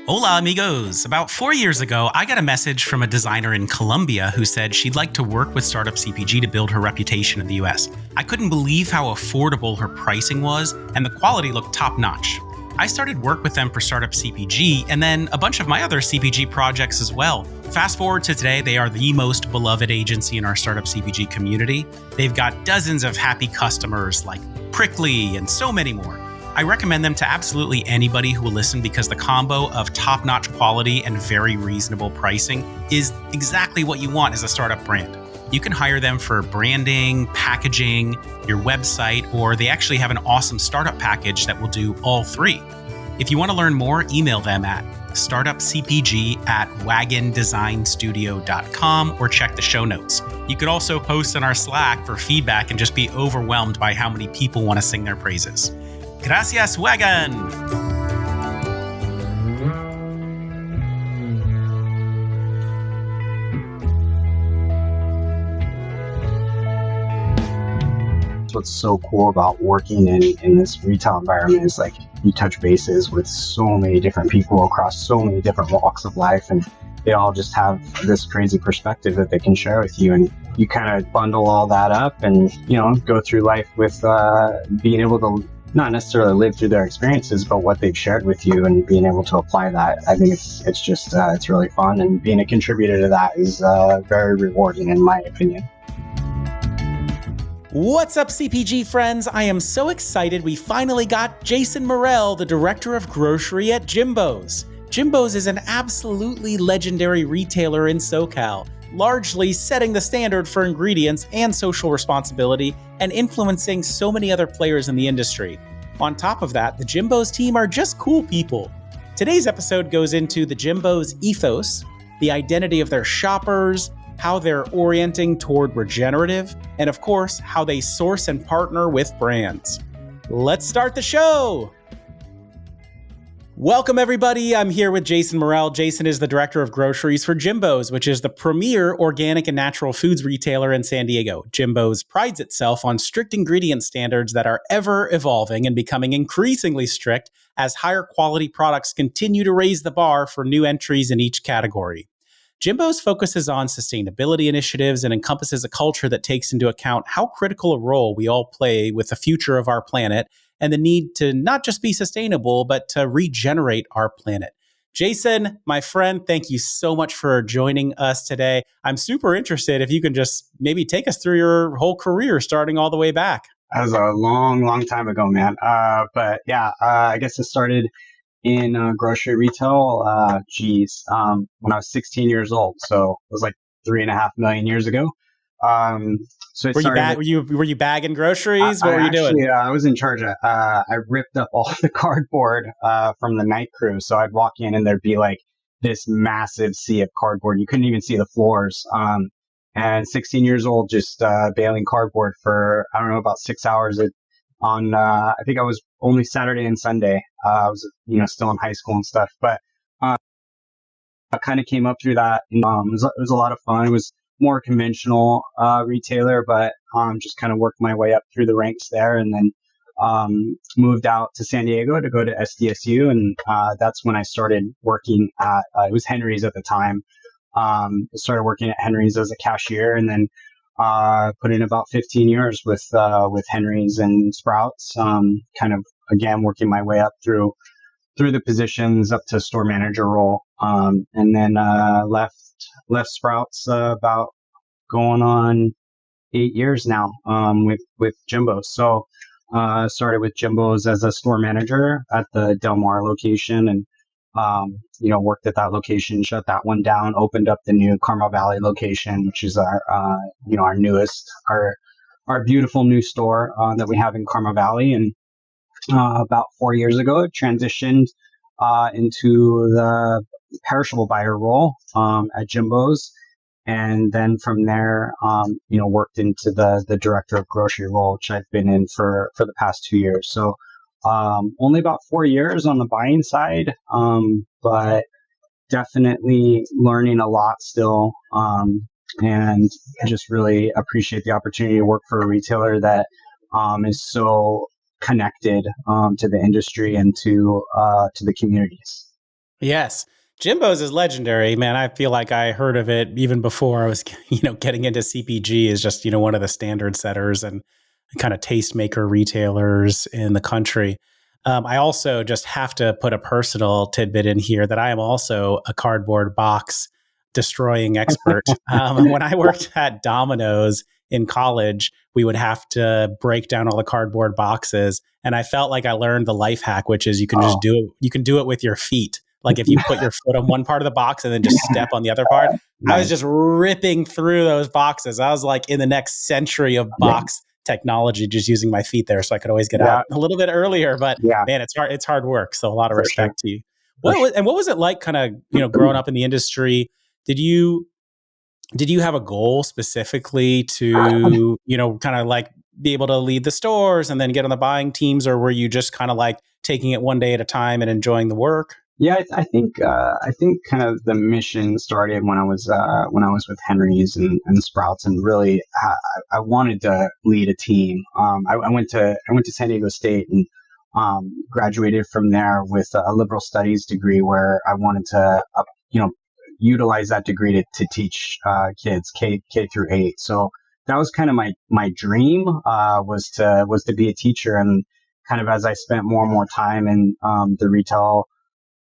Hola, amigos. About 4 years ago, I got a message from a designer in Colombia who said she'd like to work with Startup CPG to build her reputation in the US. I couldn't believe how affordable her pricing was, and the quality looked top-notch. I started work with them for Startup CPG and then a bunch of my other CPG projects as well. Fast forward to today, they are the most beloved agency in our Startup CPG community. They've got dozens of happy customers like Prickly and so many more. I recommend them to absolutely anybody who will listen because the combo of top-notch quality and very reasonable pricing is exactly what you want as a startup brand. You can hire them for branding, packaging, your website, or they actually have an awesome startup package that will do all three. If you want to learn more, email them at startupcpg@wagondesignstudio.com or check the show notes. You could also post on our Slack for feedback and just be overwhelmed by how many people want to sing their praises. Gracias, Wagon! What's so cool about working in this retail environment is like you touch bases with so many different people across so many different walks of life, and they all just have this crazy perspective that they can share with you, and you kind of bundle all that up and go through life with being able to not necessarily live through their experiences, but what they've shared with you and being able to apply that. I think it's just it's really fun, and being a contributor to that is very rewarding in my opinion. What's up, CPG friends? I am so excited we finally got Jason Murrell, the director of grocery at JIMBO'S. JIMBO'S is an absolutely legendary retailer in SoCal, largely setting the standard for ingredients and social responsibility and influencing so many other players in the industry. On top of that, the JIMBO'S team are just cool people. Today's episode goes into the JIMBO'S ethos, the identity of their shoppers, how they're orienting toward regenerative, and of course, how they source and partner with brands. Let's start the show! Welcome, everybody. I'm here with Jason Murrell. Jason is the director of groceries for JIMBO'S, which is the premier organic and natural foods retailer in San Diego. JIMBO'S prides itself on strict ingredient standards that are ever evolving and becoming increasingly strict as higher quality products continue to raise the bar for new entries in each category. JIMBO'S focuses on sustainability initiatives and encompasses a culture that takes into account how critical a role we all play with the future of our planet and the need to not just be sustainable, but to regenerate our planet. Jason, my friend, thank you so much for joining us today. I'm super interested if you can just maybe take us through your whole career, starting all the way back. That was a long time ago, man. But yeah, I guess it started in grocery retail, when I was 16 years old. So it was like 3.5 million years ago. So it were you bagging groceries? What were you doing? I was in charge of, I ripped up all the cardboard from the night crew. So I'd walk in and there'd be like this massive sea of cardboard. You couldn't even see the floors. And 16 years old, just baling cardboard for, I don't know, about 6 hours on I think I was only Saturday and Sunday. I was, still in high school and stuff, but I kind of came up through that. And, it was a lot of fun. It was more conventional retailer, but just kind of worked my way up through the ranks there, and then moved out to San Diego to go to SDSU, and that's when I started working at it was Henry's at the time. I started working at Henry's as a cashier, and then put in about 15 years with Henry's and Sprouts, kind of again working my way up through the positions up to store manager role, and then left Sprouts about going on 8 years now with JIMBO'S. So started with JIMBO'S as a store manager at the Del Mar location, and worked at that location, shut that one down, opened up the new Carmel Valley location, which is our newest, our beautiful new store that we have in Carmel Valley. And about 4 years ago, it transitioned into the perishable buyer role at JIMBO'S. And then from there, worked into the director of grocery role, which I've been in for the past 2 years. So only about 4 years on the buying side, but definitely learning a lot still. And I just really appreciate the opportunity to work for a retailer that is so connected to the industry and to the communities. Yes. Jimbo's is legendary, man. I feel like I heard of it even before I was, getting into CPG is just, one of the standard setters and kind of tastemaker retailers in the country. I also just have to put a personal tidbit in here that I am also a cardboard box destroying expert. When I worked at Domino's in college, we would have to break down all the cardboard boxes. And I felt like I learned the life hack, which is you can just Oh, do it. You can do it with your feet. Like if you put your foot on one part of the box and then just step on the other part, I was nice. just ripping through those boxes. I was like in the next century of Yeah. box technology, just using my feet there, so I could always get Yeah. out a little bit earlier. But Yeah. man, it's hard. It's hard work. So a lot of For sure. respect to you. For sure. What was it like, kind of growing up in the industry? Did you have a goal specifically to kind of like be able to lead the stores and then get on the buying teams, or were you just kind of like taking it one day at a time and enjoying the work? Yeah, I think kind of the mission started when I was with Henry's and Sprouts, and really I wanted to lead a team. I went to San Diego State and graduated from there with a liberal studies degree, where I wanted to utilize that degree to teach kids K through 8. So that was kind of my dream, was to be a teacher. And kind of as I spent more and more time in the retail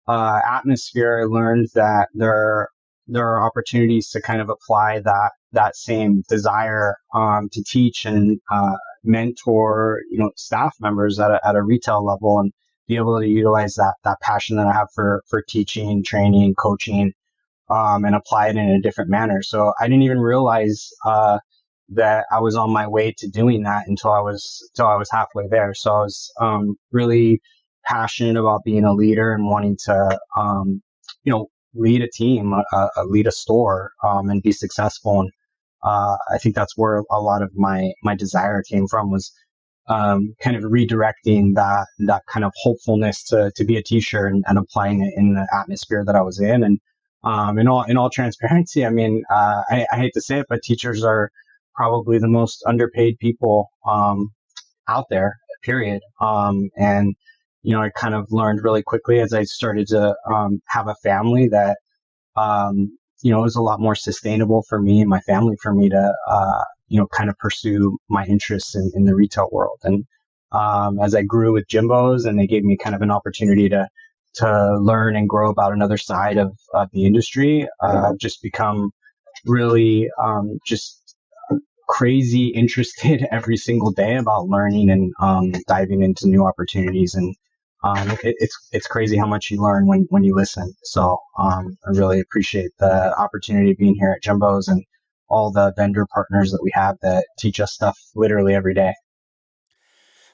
atmosphere, I learned that there are opportunities to kind of apply that same desire to teach and mentor staff members at a retail level, and be able to utilize that passion that I have for teaching, training, coaching, and apply it in a different manner. So I didn't even realize that I was on my way to doing that until I was halfway there. So I was really passionate about being a leader and wanting to lead a team, lead a store, and be successful. And I think that's where a lot of my desire came from, was kind of redirecting that kind of hopefulness to be a teacher, and applying it in the atmosphere that I was in. And in all transparency, I mean, I hate to say it, but teachers are probably the most underpaid people out there, period. And I kind of learned really quickly as I started to have a family that it was a lot more sustainable for me and my family, for me to kind of pursue my interests in the retail world. And as I grew with Jimbo's, and they gave me kind of an opportunity to learn and grow about another side of the industry, just become really just crazy interested every single day about learning and diving into new opportunities. And it's crazy how much you learn when you listen. So I really appreciate the opportunity of being here at Jimbo's, and all the vendor partners that we have that teach us stuff literally every day.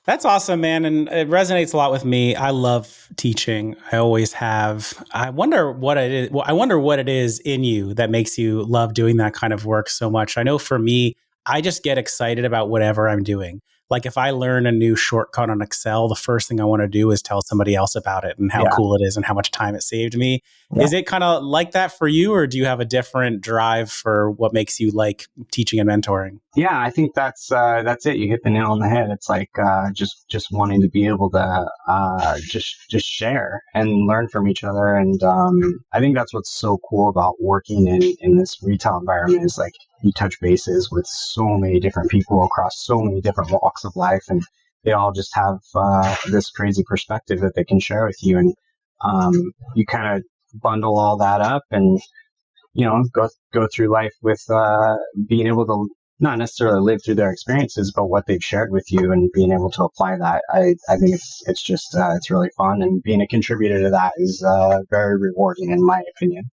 That's awesome, man. And it resonates a lot with me. I love teaching. I always have. I wonder what it is. Well, I wonder what it is in you that makes you love doing that kind of work so much. I know for me, I just get excited about whatever I'm doing. Like if I learn a new shortcut on Excel, the first thing I want to do is tell somebody else about it and how Yeah. cool it is and how much time it saved me. Yeah. Is it kind of like that for you, or do you have a different drive for what makes you like teaching and mentoring? Yeah, I think that's it. You hit the nail on the head. It's like just wanting to be able to just share and learn from each other. And I think that's what's so cool about working in this retail environment, is like you touch bases with so many different people across so many different walks of life, and they all just have this crazy perspective that they can share with you. And you kind of bundle all that up, and go through life with being able to not necessarily live through their experiences, but what they've shared with you, and being able to apply that. I think it's just it's really fun, and being a contributor to that is very rewarding, in my opinion.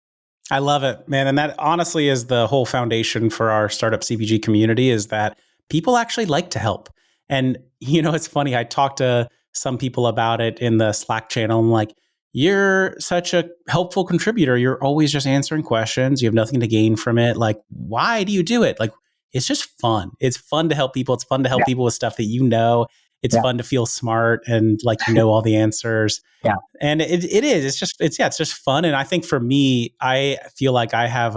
I love it, man. And that honestly is the whole foundation for our startup CPG community, is that people actually like to help. And, it's funny. I talked to some people about it in the Slack channel. I'm like, you're such a helpful contributor. You're always just answering questions. You have nothing to gain from it. Like, why do you do it? Like, it's just fun. It's fun to help people. It's fun to help people with stuff that you know. It's fun to feel smart and like all the answers. Yeah. And it is. It's just fun. And I think for me, I feel like I have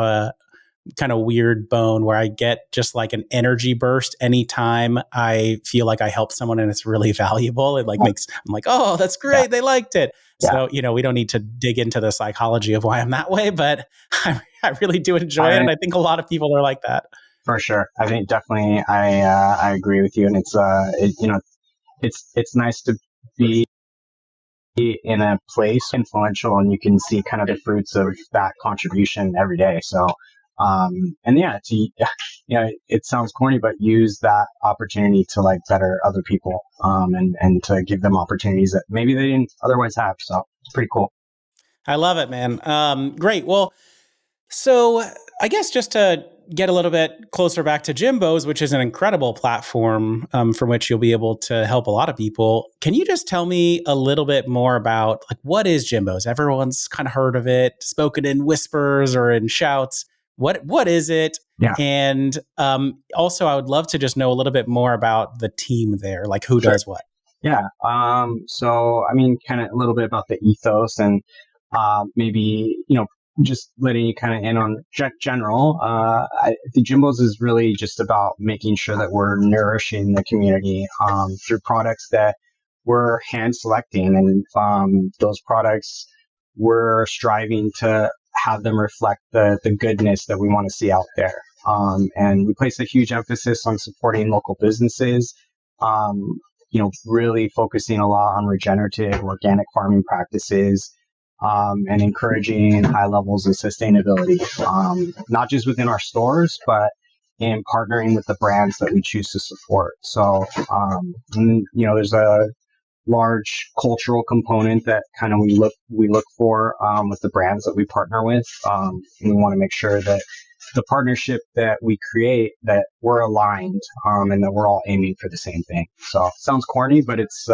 kind of weird bone where I get just like an energy burst anytime I feel like I help someone and it's really valuable. It like makes, I'm like, oh, that's Yeah. great. They liked it. Yeah. So, we don't need to dig into the psychology of why I'm that way, but I really do enjoy it. And I think a lot of people are like that. For sure. I think definitely I agree with you. And it's nice to be in a place influential and you can see kind of the fruits of that contribution every day. So, it sounds corny, but use that opportunity to like better other people, and to give them opportunities that maybe they didn't otherwise have. So it's pretty cool. I love it, man. Great. Well, so I guess just to get a little bit closer back to JIMBO'S, which is an incredible platform from which you'll be able to help a lot of people. Can you just tell me a little bit more about like what is JIMBO'S? Everyone's kind of heard of it, spoken in whispers or in shouts. What is it? Yeah. And also, I would love to just know a little bit more about the team there, like who does what. Yeah. So I mean, kind of a little bit about the ethos and maybe just letting you kind of in on general. I think JIMBO'S is really just about making sure that we're nourishing the community through products that we're hand selecting, and those products we're striving to have them reflect the goodness that we want to see out there. And we place a huge emphasis on supporting local businesses, really focusing a lot on regenerative, organic farming practices, and encouraging high levels of sustainability, not just within our stores, but in partnering with the brands that we choose to support. So, there's a large cultural component that kind of we look for with the brands that we partner with. And we want to make sure that the partnership that we create, that we're aligned and that we're all aiming for the same thing. So it sounds corny, but it's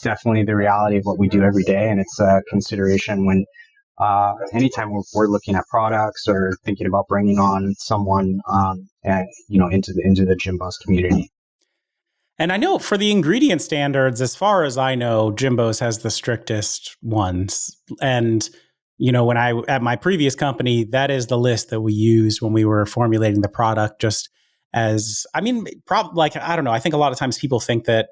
definitely the reality of what we do every day. And it's a consideration when anytime we're looking at products or thinking about bringing on someone into the JIMBO'S community. And I know for the ingredient standards, as far as I know, JIMBO'S has the strictest ones. And, when at my previous company, that is the list that we used when we were formulating the product just as, I don't know. I think a lot of times people think that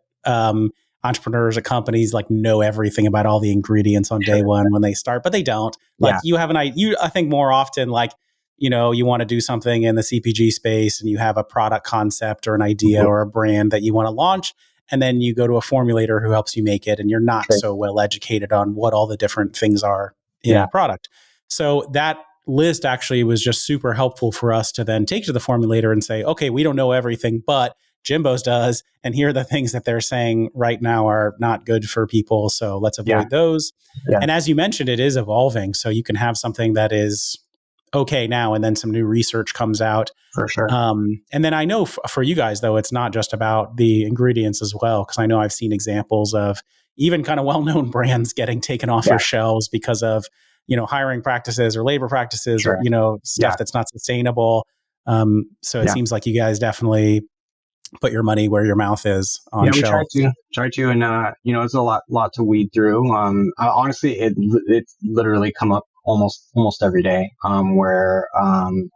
entrepreneurs at companies like know everything about all the ingredients on day one when they start, but they don't. Like you have I think more often like, you want to do something in the CPG space and you have a product concept or an idea or a brand that you want to launch. And then you go to a formulator who helps you make it. And you're not so well educated on what all the different things are in a product. So that list actually was just super helpful for us to then take to the formulator and say, okay, we don't know everything, but JIMBO'S does. And here are the things that they're saying right now are not good for people. So let's avoid those. Yeah. And as you mentioned, it is evolving. So you can have something that is okay now, and then some new research comes out. For sure. And then I know for you guys, though, it's not just about the ingredients as well, because I know I've seen examples of even kind of well-known brands getting taken off your shelves because of, hiring practices or labor practices or, stuff that's not sustainable. So it seems like you guys definitely put your money where your mouth is on shelves. We try to, and it's a lot to weed through. Honestly, it's literally come up almost every day, where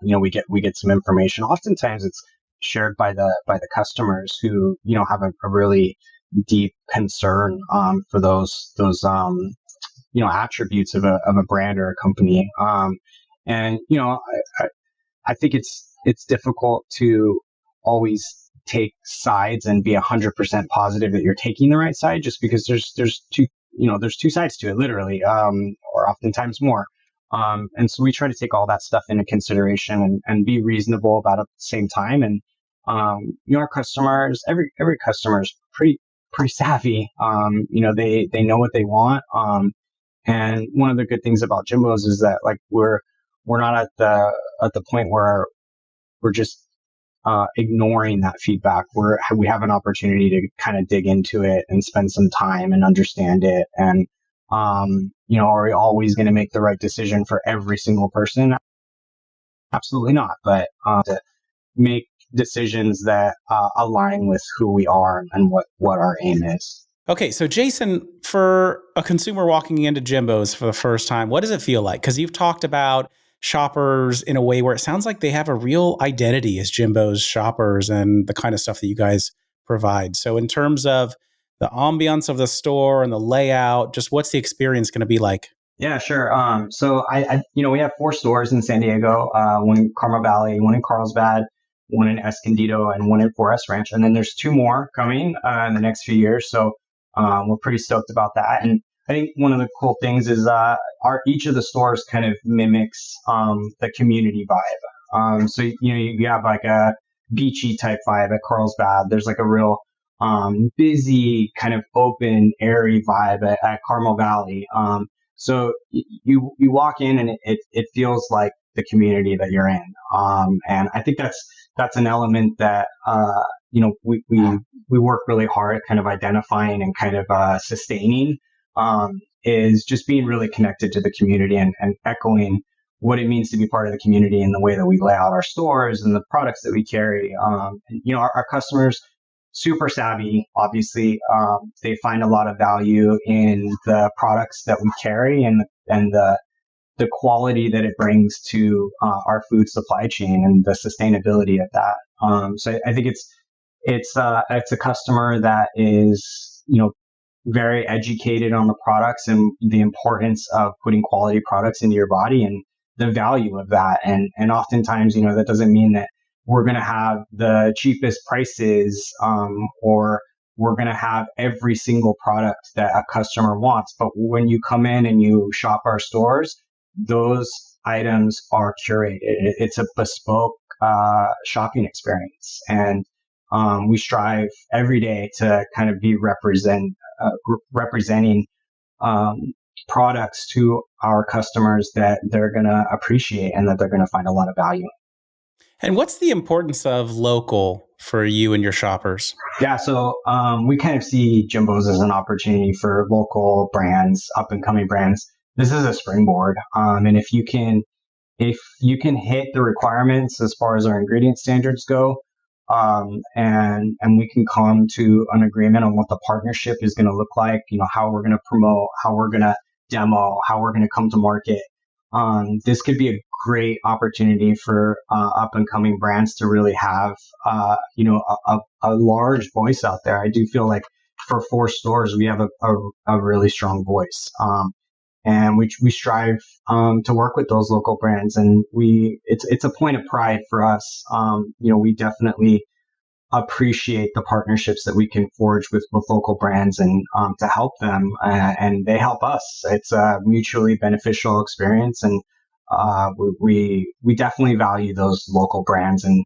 we get some information. Oftentimes, it's shared by the customers who have a really deep concern for those attributes of a brand or a company. I think it's difficult to always take sides and be 100% positive that you're taking the right side, just because there's two sides to it, literally, or oftentimes more. And so we try to take all that stuff into consideration and be reasonable about it at the same time. And our customers, every customer is pretty savvy. They know what they want. And one of the good things about JIMBO'S is that like we're not at the point where we're just ignoring that feedback. We have an opportunity to kind of dig into it and spend some time and understand it. And are we always going to make the right decision for every single person? Absolutely not. But to make decisions that align with who we are and what our aim is. Okay, so Jason, for a consumer walking into JIMBO'S for the first time, what does it feel like? Because you've talked about shoppers in a way where it sounds like they have a real identity as Jimbo's shoppers and the kind of stuff that you guys provide. So in terms of the ambiance of the store and the layout, just what's the experience going to be like? Yeah, sure. So we have 4 stores in San Diego, one in Carmel Valley, one in Carlsbad, one in Escondido, and one in Forest Ranch. And then there's 2 more coming in the next few years. So we're pretty stoked about that. And I think one of the cool things is each of the stores kind of mimics the community vibe. So you have like a beachy type vibe at Carlsbad. There's like a real busy kind of open, airy vibe at Carmel Valley. So you walk in and it feels like the community that you're in. And I think that's an element that we work really hard at kind of identifying and kind of sustaining. Is just being really connected to the community and echoing what it means to be part of the community in the way that we lay out our stores and the products that we carry. Our customers, super savvy, obviously. They find a lot of value in the products that we carry and the quality that it brings to our food supply chain and the sustainability of that. So I think it's a customer that is, very educated on the products and the importance of putting quality products into your body and the value of that. And oftentimes, that doesn't mean that we're going to have the cheapest prices, or we're going to have every single product that a customer wants. But when you come in and you shop our stores, those items are curated. It's a bespoke shopping experience. And we strive every day to kind of be representing products to our customers that they're going to appreciate and that they're going to find a lot of value in. And what's the importance of local for you and your shoppers? Yeah, so we kind of see Jimbo's as an opportunity for local brands, up and coming brands. This is a springboard, and if you can hit the requirements as far as our ingredient standards go, and we can come to an agreement on what the partnership is going to look like, how we're going to promote, how we're going to demo, how we're going to come to market. This could be a great opportunity for up and coming brands to really have, a large voice out there. I do feel like for 4 stores, we have a really strong voice. And we strive to work with those local brands, and it's a point of pride for us. We definitely appreciate the partnerships that we can forge with local brands and to help them, and they help us. It's a mutually beneficial experience, and we definitely value those local brands. And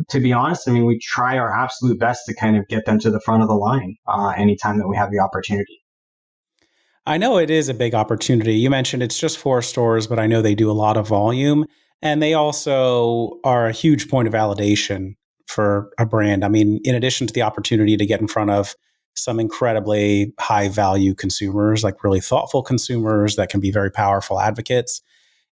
to be honest, we try our absolute best to kind of get them to the front of the line anytime that we have the opportunity. I know it is a big opportunity. You mentioned it's just 4 stores, but I know they do a lot of volume, and they also are a huge point of validation for a brand. In addition to the opportunity to get in front of some incredibly high value consumers, like really thoughtful consumers that can be very powerful advocates,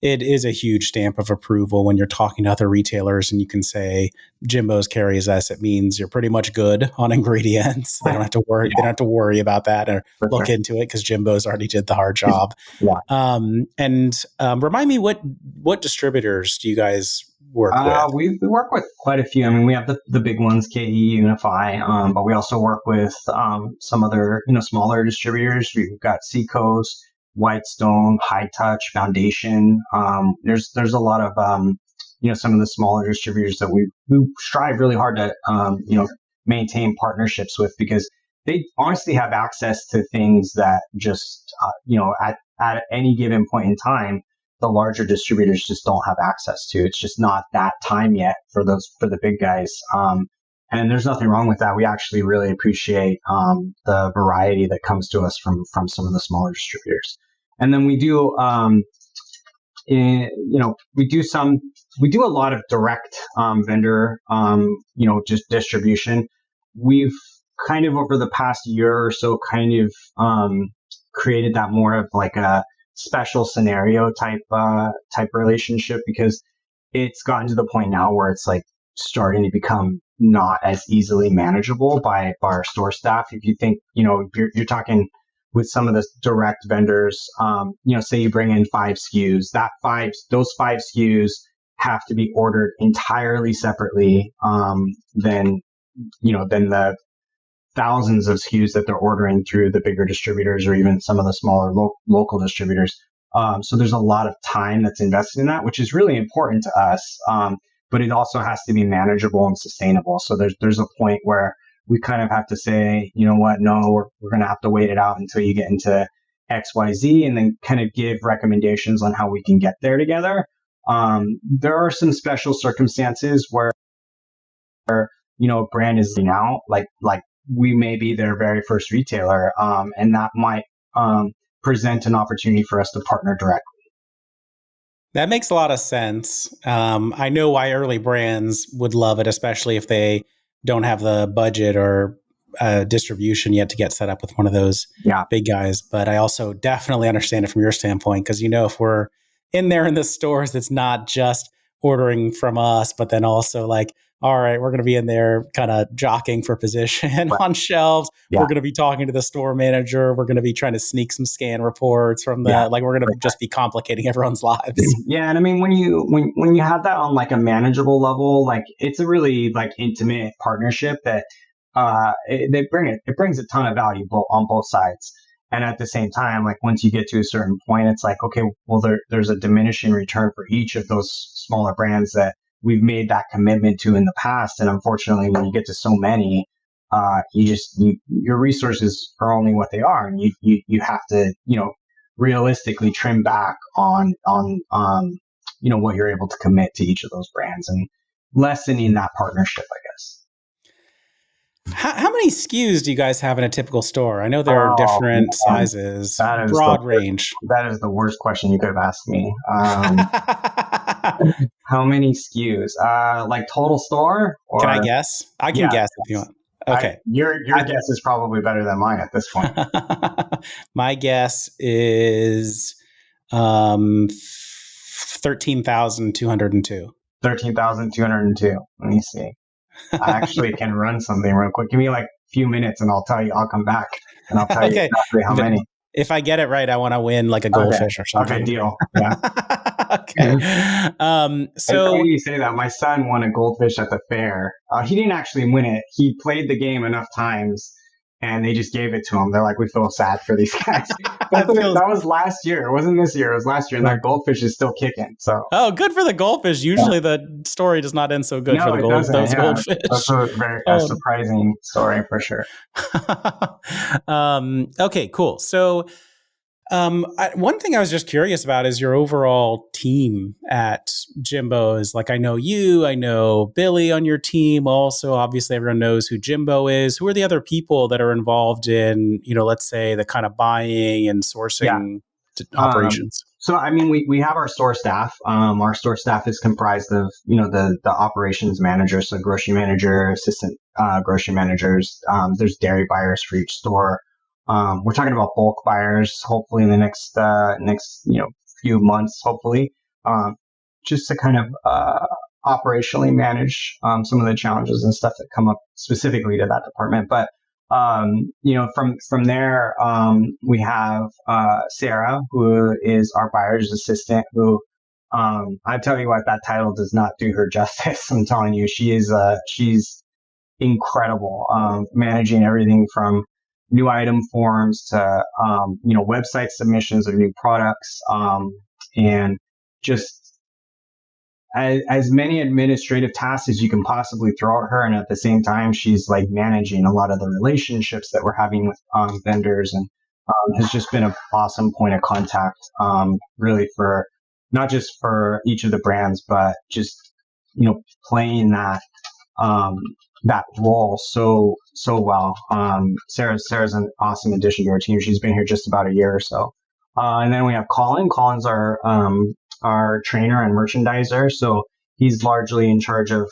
it is a huge stamp of approval when you're talking to other retailers and you can say Jimbo's carries us. It means you're pretty much good on ingredients. They don't have to worry. Yeah. They don't have to worry about that or look into it because Jimbo's already did the hard job. Yeah. Remind me, what distributors do you guys work with? We work with quite a few. We have the big ones, KE, Unify, but we also work with some other smaller distributors. We've got Seacoast, Whitestone, High Touch, Foundation. There's a lot of some of the smaller distributors that we strive really hard to maintain partnerships with, because they honestly have access to things that just at any given point in time the larger distributors just don't have access to. It's just not that time yet for the big guys. And there's nothing wrong with that. We actually really appreciate the variety that comes to us from some of the smaller distributors. And then we do, we do a lot of direct vendor, just distribution. We've kind of over the past year or so created that more of like a special scenario type relationship, because it's gotten to the point now where it's like starting to become not as easily manageable by our store staff. If you think, you're talking with some of the direct vendors, say you bring in 5 SKUs, those 5 SKUs have to be ordered entirely separately than the thousands of SKUs that they're ordering through the bigger distributors or even some of the smaller local distributors. So there's a lot of time that's invested in that, which is really important to us. But it also has to be manageable and sustainable. So there's a point where we kind of have to say, you know what, no, we're going to have to wait it out until you get into XYZ and then kind of give recommendations on how we can get there together. There are some special circumstances where, a brand is out, like we may be their very first retailer, and that might present an opportunity for us to partner directly. That makes a lot of sense. I know why early brands would love it, especially if they don't have the budget or distribution yet to get set up with one of those big guys. But I also definitely understand it from your standpoint, because, if we're in there in the stores, it's not just ordering from us, but then also like, all right, we're going to be in there kind of jockeying for position on shelves. Yeah. We're going to be talking to the store manager. We're going to be trying to sneak some scan reports from we're going to just be complicating everyone's lives. Yeah. And I mean, when you have that on like a manageable level, like it's a really like intimate partnership that it brings a ton of value on both sides. And at the same time, like once you get to a certain point, it's like, okay, well, there's a diminishing return for each of those smaller brands that we've made that commitment to in the past. And unfortunately, when you get to so many, your resources are only what they are. And you have to, realistically trim back on what you're able to commit to each of those brands and lessening that partnership, I guess. How many SKUs do you guys have in a typical store? I know there are different sizes, broad range. That is the worst question you could have asked me. How many SKUs? Like total store? Or? Can I guess? I can guess if you want. Okay. Your guess is probably better than mine at this point. My guess is 13,202. 13,202. Let me see. I actually can run something real quick. Give me like a few minutes and I'll come back and I'll tell you exactly how many. If I get it right, I want to win like a goldfish or something. Okay, deal. Yeah. Okay. So you say that my son won a goldfish at the fair. He didn't actually win it. He played the game enough times and they just gave it to him. They're like, we feel sad for these guys. That was last year. It wasn't this year. It was last year. And that goldfish is still kicking. So good for the goldfish. Usually the story does not end so good for those goldfish. That's a very surprising story for sure. Okay, cool. So one thing I was just curious about is your overall team at JIMBO'S. Like I know Billy on your team. Also, obviously everyone knows who Jimbo is. Who are the other people that are involved in, let's say the kind of buying and sourcing operations? So, I mean, we have our store staff. Our store staff is comprised of, the operations manager, so grocery manager, assistant grocery managers. There's dairy buyers for each store. We're talking about bulk buyers, hopefully in the next few months, hopefully, just to kind of operationally manage some of the challenges and stuff that come up specifically to that department. But from there, we have Sarah, who is our buyer's assistant, who I tell you what, that title does not do her justice. I'm telling you, she's incredible, managing everything from new item forms to, website submissions of new products, and just as many administrative tasks as you can possibly throw at her. And at the same time, she's like managing a lot of the relationships that we're having with vendors, and has just been an awesome point of contact, really for not just for each of the brands, but just, playing that role so well. Sarah's an awesome addition to our team. She's been here just about a year or so. And then we have Colin. Colin's our trainer and merchandiser. So he's largely in charge of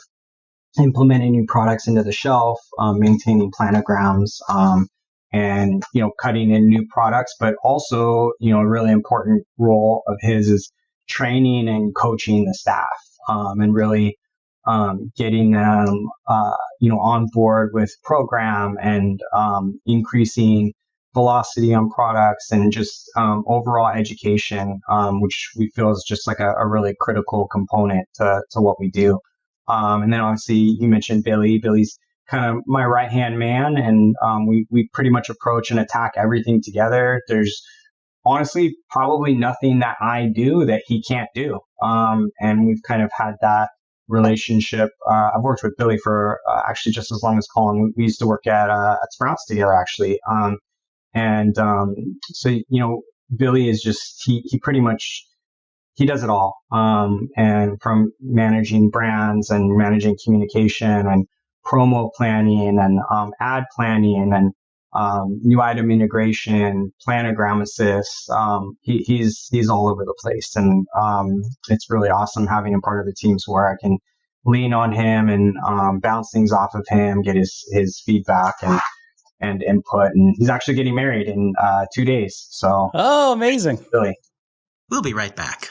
implementing new products into the shelf, maintaining planograms, and, cutting in new products. But also, a really important role of his is training and coaching the staff, and really getting them, on board with program and increasing velocity on products and just overall education, which we feel is just like a really critical component to what we do. And then obviously you mentioned Billy. Billy's kind of my right-hand man, and we pretty much approach and attack everything together. There's honestly probably nothing that I do that he can't do. And we've kind of had that relationship. I've worked with Billy for actually just as long as Colin. We used to work at Sprouts together, actually. So, Billy is just, he pretty much, he does it all. And from managing brands and managing communication and promo planning and ad planning and new item integration, planogram assist. He's all over the place, and it's really awesome having him part of the teams where I can lean on him and bounce things off of him, get his feedback and input. And he's actually getting married in 2 days. So amazing! Really, we'll be right back.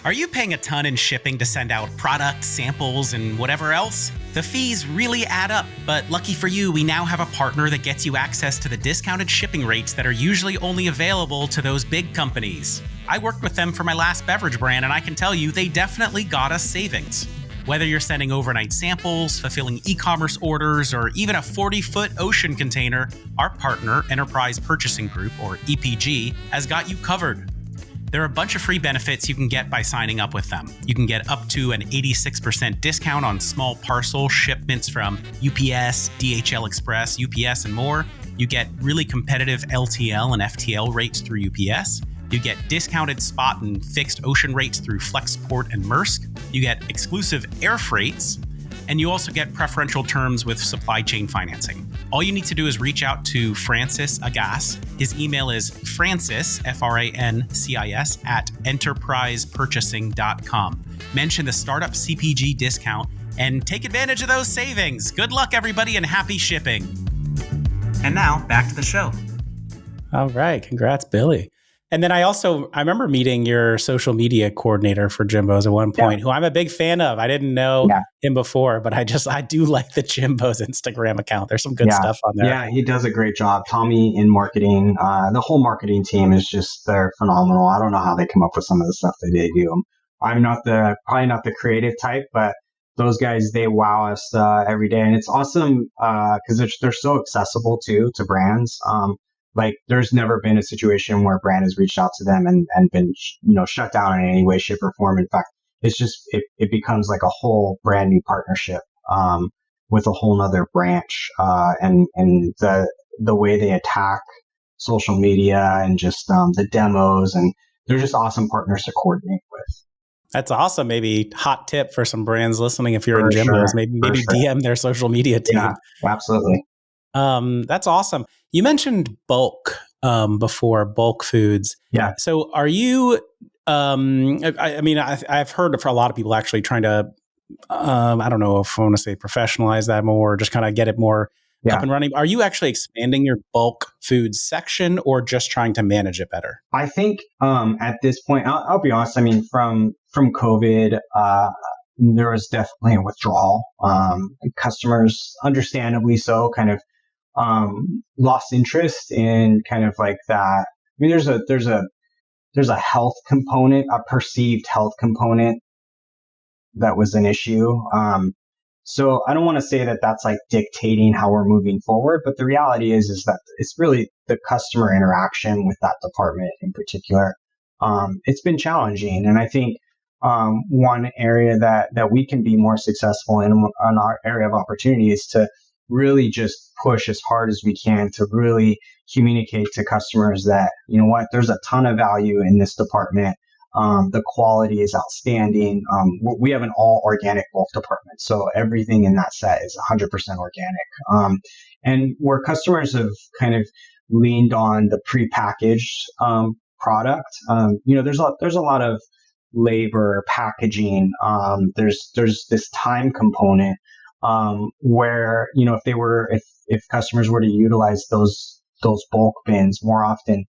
Are you paying a ton in shipping to send out products, samples, and whatever else? The fees really add up, but lucky for you, we now have a partner that gets you access to the discounted shipping rates that are usually only available to those big companies. I worked with them for my last beverage brand, and I can tell you they definitely got us savings. Whether you're sending overnight samples, fulfilling e-commerce orders, or even a 40-foot ocean container, our partner, Enterprise Purchasing Group, or EPG, has got you covered. There are a bunch of free benefits you can get by signing up with them. You can get up to an 86% discount on small parcel shipments from UPS, DHL Express, UPS, and more. You get really competitive LTL and FTL rates through UPS. You get discounted spot and fixed ocean rates through Flexport and Maersk. You get exclusive air freights. And you also get preferential terms with supply chain financing. All you need to do is reach out to Francis Agas. His email is francis, Francis, at enterprisepurchasing.com. Mention the Startup CPG discount and take advantage of those savings. Good luck, everybody, and happy shipping. And now, back to the show. All right. Congrats, Billy. And then I remember meeting your social media coordinator for JIMBO'S at one point, who I'm a big fan of. I didn't know him before, but I do like the JIMBO'S Instagram account. There's some good stuff on there. Yeah, he does a great job. Tommy in marketing, the whole marketing team is they're phenomenal. I don't know how they come up with some of the stuff that they do. I'm probably not the creative type, but those guys, they wow us every day. And it's awesome because they're so accessible too to brands. Like there's never been a situation where a brand has reached out to them and been, shut down in any way, shape, or form. In fact, it's just, it becomes like a whole brand new partnership, with a whole nother branch, and the way they attack social media and just, the demos, and they're just awesome partners to coordinate with. That's awesome. Maybe hot tip for some brands listening. If you're in JIMBO'S, maybe DM their social media team. Yeah, absolutely. That's awesome. You mentioned bulk before, bulk foods. Yeah. So are you, I've heard for a lot of people actually trying to, I don't know if I want to say professionalize that more, or just kind of get it more up and running. Are you actually expanding your bulk foods section or just trying to manage it better? I think at this point, I'll be honest, from COVID, there was definitely a withdrawal. Customers, understandably so, kind of lost interest in kind of like that. There's a health component, a perceived health component that was an issue. So I don't want to say that that's like dictating how we're moving forward, but the reality is that it's really the customer interaction with that department in particular. It's been challenging, and I think one area that we can be more successful in on our area of opportunity is to really just push as hard as we can to really communicate to customers that, there's a ton of value in this department. The quality is outstanding. We have an all organic bulk department, so everything in that set is 100% organic. And where customers have kind of leaned on the prepackaged product, there's a lot of labor, packaging. There's this time component where if customers were to utilize those bulk bins more often,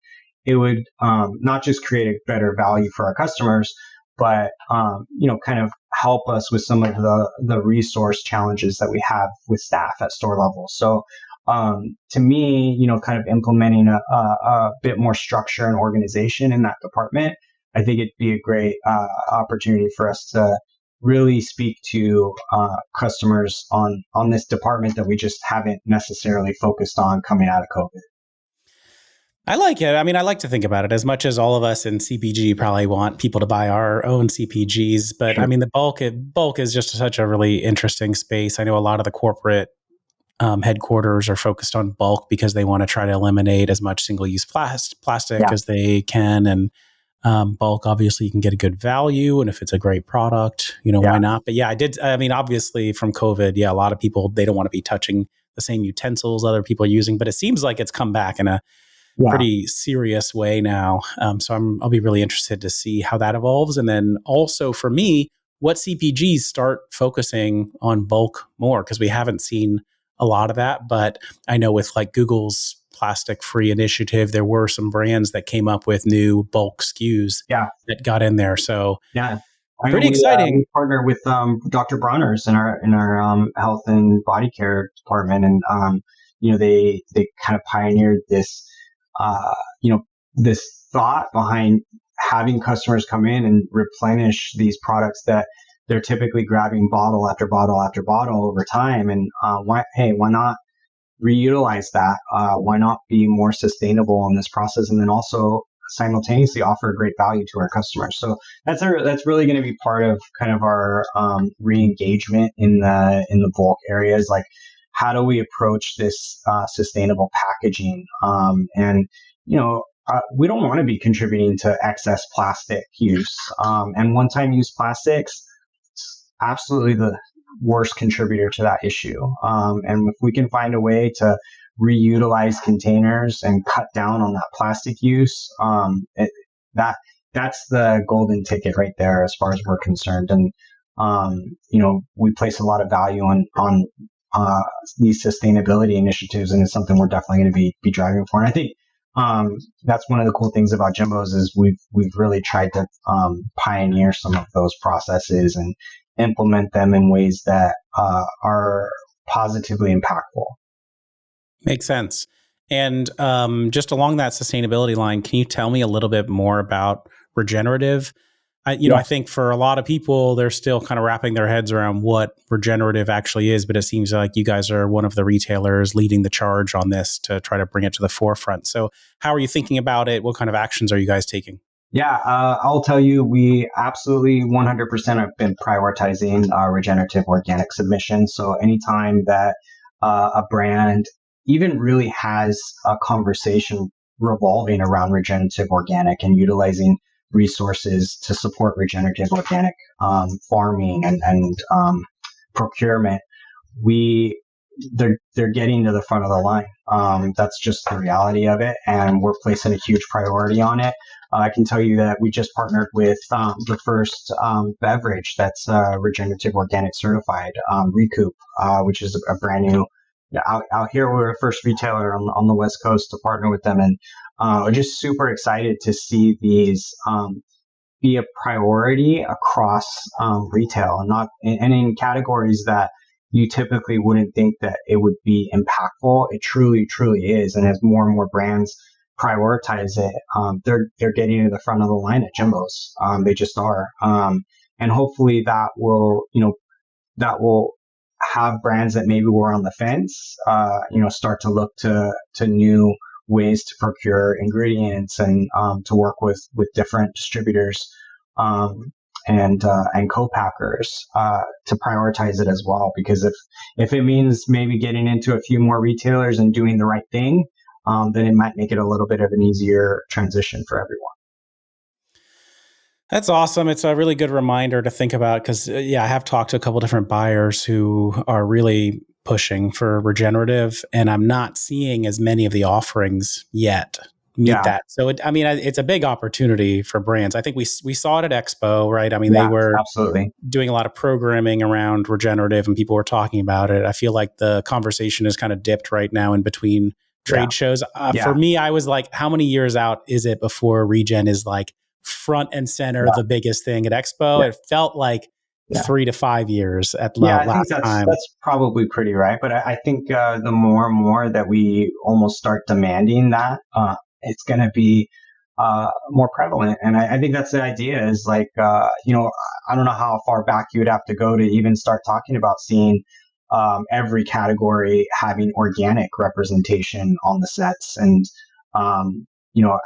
it would not just create a better value for our customers, but kind of help us with some of the resource challenges that we have with staff at store level. So To me, kind of implementing a bit more structure and organization in that department, I think it'd be a great opportunity for us to really speak to customers on this department that we just haven't necessarily focused on coming out of COVID. I like it. I mean, I like to think about it as much as all of us in CPG probably want people to buy our own CPGs. But sure. I mean, the bulk is just such a really interesting space. I know a lot of the corporate headquarters are focused on bulk because they want to try to eliminate as much single-use plastic as they can. And bulk, obviously, you can get a good value. And if it's a great product, why not? But I mean, obviously from COVID, a lot of people, they don't want to be touching the same utensils other people are using. But it seems like it's come back in a pretty serious way now. So I'll be really interested to see how that evolves. And then also for me, what CPGs start focusing on bulk more, because we haven't seen a lot of that. But I know with like Google's plastic-free initiative, there were some brands that came up with new bulk SKUs that got in there. So pretty exciting. We partner with Dr. Bronner's in our health and body care department, and they kind of pioneered this this thought behind having customers come in and replenish these products that they're typically grabbing bottle after bottle after bottle over time. And why not reutilize that? Why not be more sustainable in this process, and then also simultaneously offer a great value to our customers? So that's really going to be part of kind of our re-engagement in the bulk areas. Like, how do we approach this sustainable packaging? And we don't want to be contributing to excess plastic use. And one-time use plastics, absolutely the worst contributor to that issue. And if we can find a way to reutilize containers and cut down on that plastic use, that's the golden ticket right there as far as we're concerned. And we place a lot of value on these sustainability initiatives, and it's something we're definitely going to be driving for. And I think that's one of the cool things about JIMBO'S is we've really tried to pioneer some of those processes and implement them in ways that are positively impactful. Makes sense. And just along that sustainability line, can you tell me a little bit more about regenerative? I think for a lot of people, they're still kind of wrapping their heads around what regenerative actually is, but it seems like you guys are one of the retailers leading the charge on this to try to bring it to the forefront. So how are you thinking about it? What kind of actions are you guys taking? Yeah, I'll tell you, we absolutely 100% have been prioritizing regenerative organic submissions. So anytime that a brand even really has a conversation revolving around regenerative organic and utilizing resources to support regenerative organic farming and procurement, they're getting to the front of the line. That's just the reality of it, and we're placing a huge priority on it. I can tell you that we just partnered with the first beverage that's regenerative organic certified, Recoup, which is a brand new. Out here, we're a first retailer on the West Coast to partner with them, and we're just super excited to see these be a priority across retail, and in categories that you typically wouldn't think that it would be impactful. It truly, truly is, and as more and more brands prioritize it, they're getting to the front of the line at JIMBO'S. They just are, and hopefully that will have brands that maybe were on the fence, start to look to new ways to procure ingredients and to work with different distributors and co-packers to prioritize it as well. Because if it means maybe getting into a few more retailers and doing the right thing, then it might make it a little bit of an easier transition for everyone. That's awesome. It's a really good reminder to think about because, I have talked to a couple different buyers who are really pushing for regenerative, and I'm not seeing as many of the offerings yet meet that. So, it's a big opportunity for brands. I think we saw it at Expo, right? I mean, they were absolutely doing a lot of programming around regenerative, and people were talking about it. I feel like the conversation is kind of dipped right now in between trade shows. For me, I was like, how many years out is it before regen is like front and center, the biggest thing at Expo? It felt like 3 to 5 years at I last think time. that's probably pretty right. But I think the more and more that we almost start demanding that, it's going to be more prevalent. And I think that's the idea is like, I don't know how far back you would have to go to even start talking about seeing every category having organic representation on the sets. And,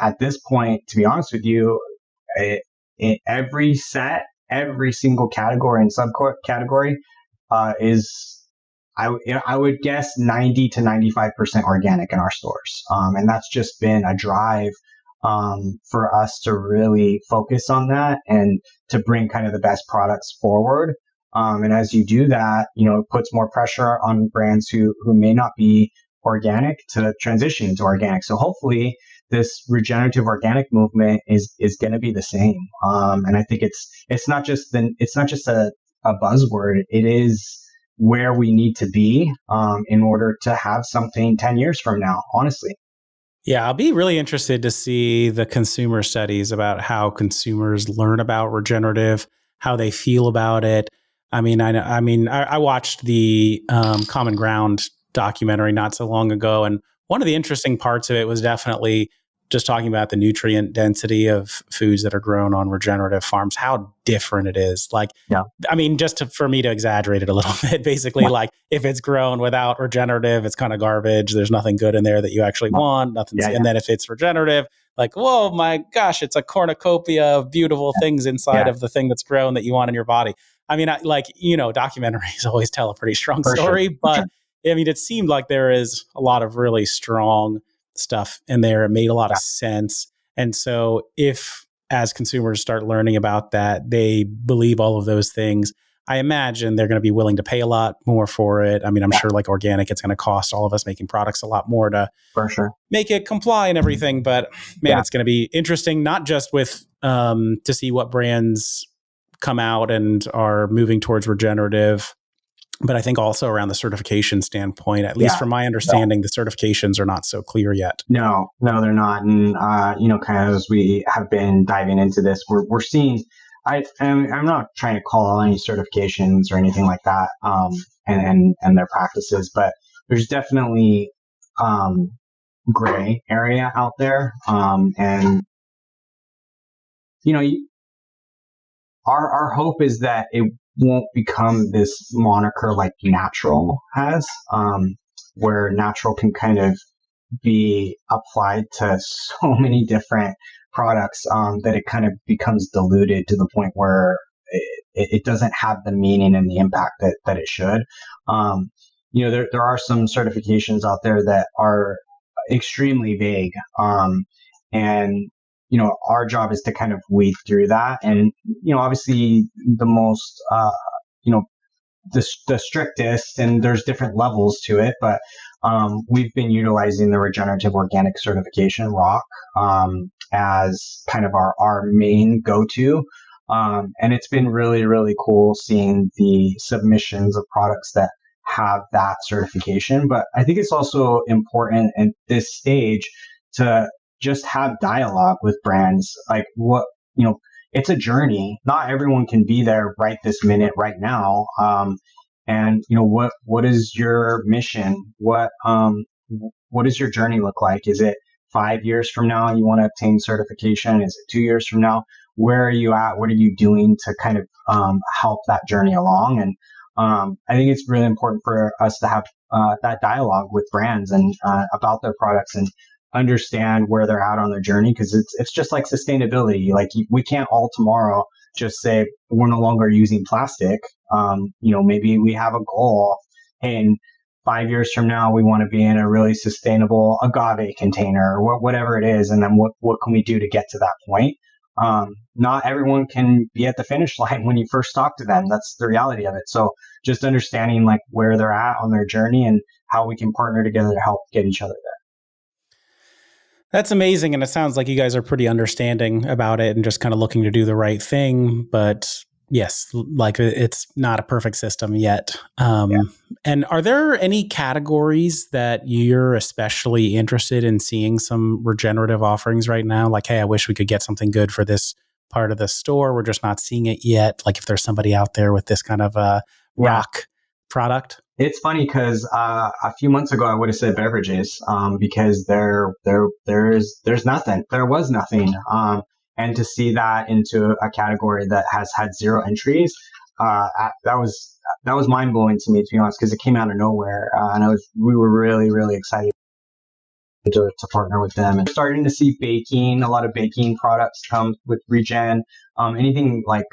at this point, to be honest with you, every set, every single category and subcategory is, I would guess 90 to 95% organic in our stores. And that's just been a drive for us to really focus on that and to bring kind of the best products forward. And as you do that, it puts more pressure on brands who may not be organic to transition to organic. So hopefully this regenerative organic movement is going to be the same. And I think it's not just a buzzword. It is where we need to be in order to have something 10 years from now, honestly. Yeah, I'll be really interested to see the consumer studies about how consumers learn about regenerative, how they feel about it. I watched the Common Ground documentary not so long ago, and one of the interesting parts of it was definitely just talking about the nutrient density of foods that are grown on regenerative farms, how different it is. For me to exaggerate it a little bit, basically, like if it's grown without regenerative, it's kind of garbage. There's nothing good in there that you actually want. Nothing. And then if it's regenerative, like, whoa, my gosh, it's a cornucopia of beautiful things inside of the thing that's grown that you want in your body. Documentaries always tell a pretty strong story, but it seemed like there is a lot of really strong stuff in there. It made a lot of sense. And so if, as consumers start learning about that, they believe all of those things, I imagine they're going to be willing to pay a lot more for it. I'm sure like organic, it's going to cost all of us making products a lot more to make it comply and everything. But man, it's going to be interesting, not just with to see what brands come out and are moving towards regenerative, but I think also around the certification standpoint, at least from my understanding, the certifications are not so clear yet. No, they're not. And, kind of as we have been diving into this, we're seeing, I'm not trying to call out any certifications or anything like that, and their practices, but there's definitely gray area out there. Our hope is that it won't become this moniker like natural has, where natural can kind of be applied to so many different products that it kind of becomes diluted to the point where it doesn't have the meaning and the impact that it should. There are some certifications out there that are extremely vague, and our job is to kind of weed through that. And, obviously the most, the strictest, and there's different levels to it, but we've been utilizing the regenerative organic certification ROC as kind of our main go-to. And it's been really, really cool seeing the submissions of products that have that certification. But I think it's also important at this stage to just have dialogue with brands. Like it's a journey. Not everyone can be there right this minute, right now. And what is your mission? What does your journey look like? Is it 5 years from now you want to obtain certification? Is it 2 years from now? Where are you at? What are you doing to kind of help that journey along? And I think it's really important for us to have that dialogue with brands and about their products and understand where they're at on their journey, because it's just like sustainability. Like we can't all tomorrow just say we're no longer using plastic. Maybe we have a goal. Hey, in 5 years from now, we want to be in a really sustainable agave container or whatever it is. And then what can we do to get to that point? Not everyone can be at the finish line when you first talk to them. That's the reality of it. So just understanding like where they're at on their journey and how we can partner together to help get each other there. That's amazing. And it sounds like you guys are pretty understanding about it and just kind of looking to do the right thing. But yes, like it's not a perfect system yet. And are there any categories that you're especially interested in seeing some regenerative offerings right now? Like, hey, I wish we could get something good for this part of the store. We're just not seeing it yet. Like if there's somebody out there with this kind of rock product. It's funny because a few months ago I would have said beverages because there's nothing. There was nothing. And to see that into a category that has had 0 entries, that was mind blowing to me, to be honest, because it came out of nowhere, and we were really, really excited to partner with them. And starting to see baking, a lot of baking products come with Regen. Anything like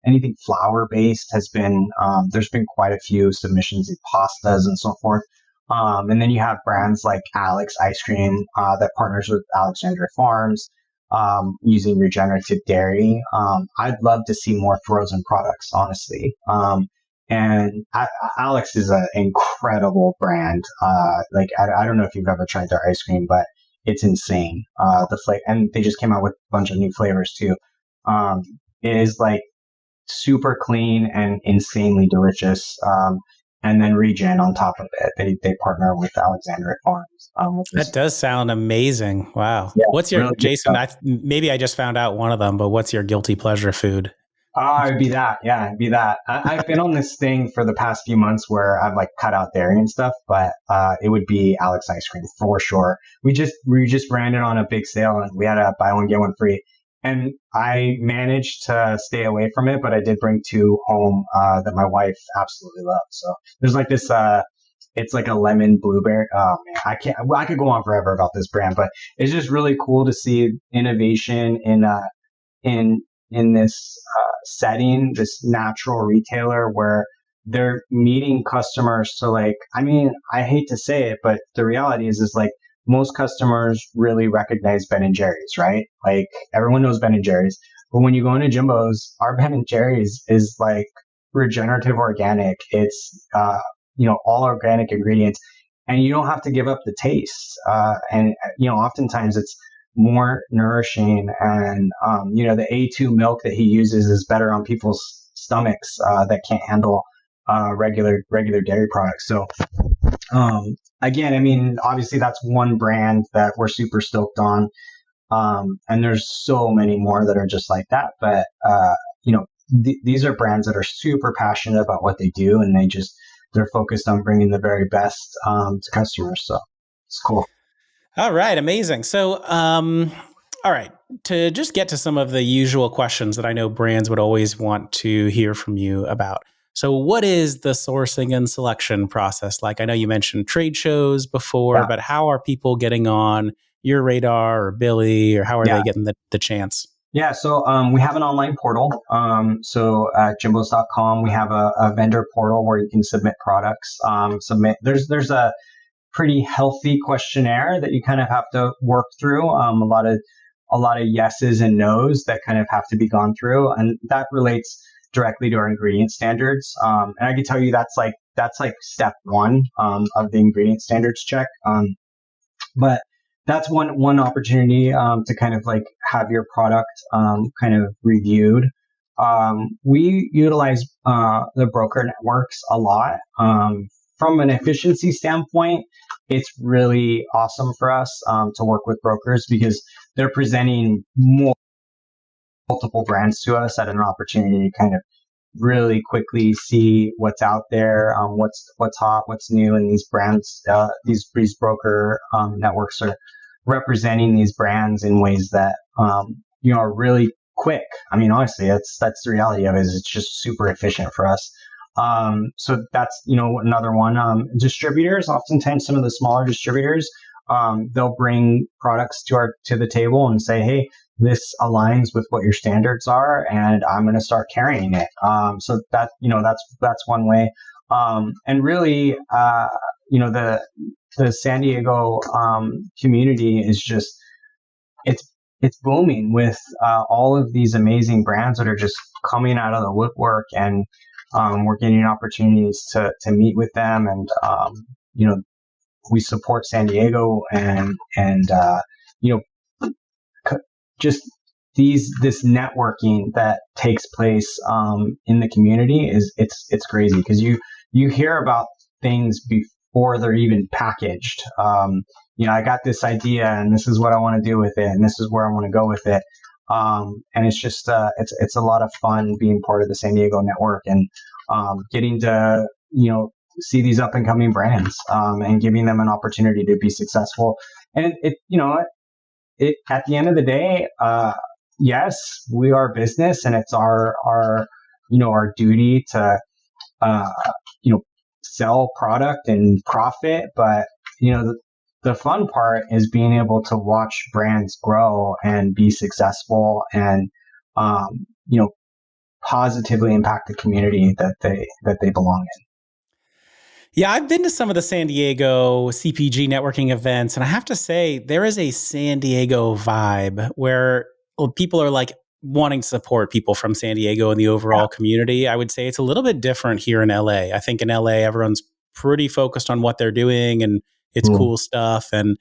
anything flour based has been there's been quite a few submissions in pastas and so forth. And then you have brands like Alex Ice Cream that partners with Alexandria Farms using regenerative dairy. I'd love to see more frozen products, honestly. And Alex is an incredible brand. Like I don't know if you've ever tried their ice cream, but it's insane. The flavor, and they just came out with a bunch of new flavors too. It is like super clean and insanely delicious. And then Regen on top of it. They partner with Alexandria Farms. That does sound amazing. Wow. Yeah, what's your, really Jason, maybe I just found out one of them, but what's your guilty pleasure food? It'd be that. Yeah, it'd be that. I've been on this thing for the past few months where I've like cut out dairy and stuff, but it would be Alex Ice Cream for sure. We just ran it on a big sale and we had a buy one, get one free. And I managed to stay away from it, but I did bring 2 home that my wife absolutely loves. So there's like this, it's like a lemon blueberry. Oh man, I could go on forever about this brand, but it's just really cool to see innovation in this setting, this natural retailer where they're meeting customers. So like, I mean, I hate to say it, but the reality is like, most customers really recognize Ben & Jerry's, right? Like everyone knows Ben & Jerry's, but when you go into JIMBO'S, our Ben & Jerry's is like regenerative organic. It's, all organic ingredients, and you don't have to give up the taste. And oftentimes it's more nourishing, and, the A2 milk that he uses is better on people's stomachs, that can't handle, regular dairy products. So, again, I mean, obviously that's one brand that we're super stoked on. And there's so many more that are just like that. But, these are brands that are super passionate about what they do, and they're focused on bringing the very best, to customers. So it's cool. All right. Amazing. So, all right, to just get to some of the usual questions that I know brands would always want to hear from you about. So what is the sourcing and selection process like? I know you mentioned trade shows before, but how are people getting on your radar or Billy, or how are they getting the chance? Yeah, so we have an online portal. So at JIMBO'S.com, we have a vendor portal where you can submit products. There's a pretty healthy questionnaire that you kind of have to work through. A lot of yeses and nos that kind of have to be gone through, and that relates directly to our ingredient standards. And I can tell you that's like step 1 of the ingredient standards check. But that's one opportunity to kind of like have your product kind of reviewed. We utilize the broker networks a lot. From an efficiency standpoint, it's really awesome for us to work with brokers because they're presenting multiple brands to us at an opportunity to kind of really quickly see what's out there, what's hot, what's new, and these brands, these broker networks are representing these brands in ways that are really quick. I mean, honestly, that's the reality of it. Is it's just super efficient for us. So that's another one. Distributors, oftentimes some of the smaller distributors, they'll bring products to the table and say, hey, this aligns with what your standards are, and I'm going to start carrying it. So that, that's one way. And really, the San Diego, community is just, it's booming with, all of these amazing brands that are just coming out of the woodwork, and, we're getting opportunities to meet with them. And, we support San Diego and just this networking that takes place in the community it's crazy because you hear about things before they're even packaged. I got this idea and this is what I want to do with it and this is where I want to go with it. And it's just, it's a lot of fun being part of the San Diego network and, getting to, see these up and coming brands, and giving them an opportunity to be successful. And it at the end of the day, yes, we are business and it's our duty to, sell product and profit. But, the fun part is being able to watch brands grow and be successful and, positively impact the community that they belong in. Yeah, I've been to some of the San Diego CPG networking events, and I have to say there is a San Diego vibe where people are like wanting to support people from San Diego and the overall community. I would say it's a little bit different here in LA. I think in LA, everyone's pretty focused on what they're doing and it's cool stuff. And,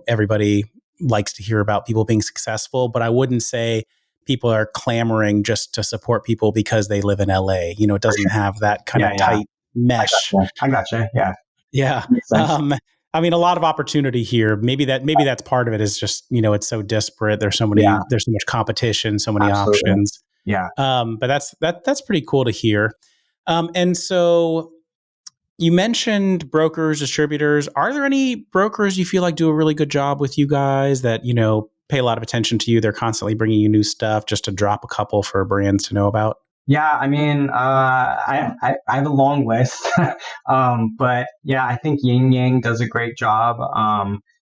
everybody likes to hear about people being successful, but I wouldn't say people are clamoring just to support people because they live in LA. It doesn't have that kind of tight mesh. I gotcha. Yeah. Yeah. I mean, a lot of opportunity here. Maybe that's part of it is just, it's so disparate. There's so much competition, so many options. Yeah. But that's pretty cool to hear. And so you mentioned brokers, distributors. Are there any brokers you feel like do a really good job with you guys that, pay a lot of attention to you? They're constantly bringing you new stuff, just to drop a couple for brands to know about? Yeah, I mean, I have a long list, but yeah, I think Yin Yang does a great job.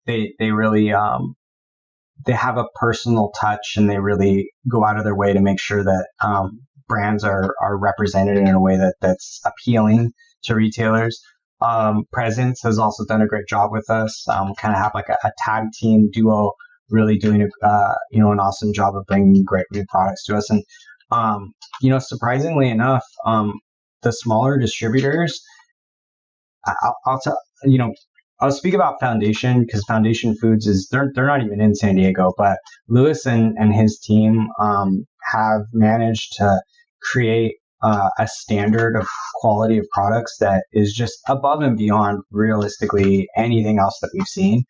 They really they have a personal touch, and they really go out of their way to make sure that brands are represented in a way that's appealing to retailers. Presence has also done a great job with us. Kind of have like a tag team duo, really doing an awesome job of bringing great new products to us. And surprisingly enough, the smaller distributors, I'll speak about Foundation, because Foundation Foods they're not even in San Diego, but Lewis and his team have managed to create a standard of quality of products that is just above and beyond realistically anything else that we've seen.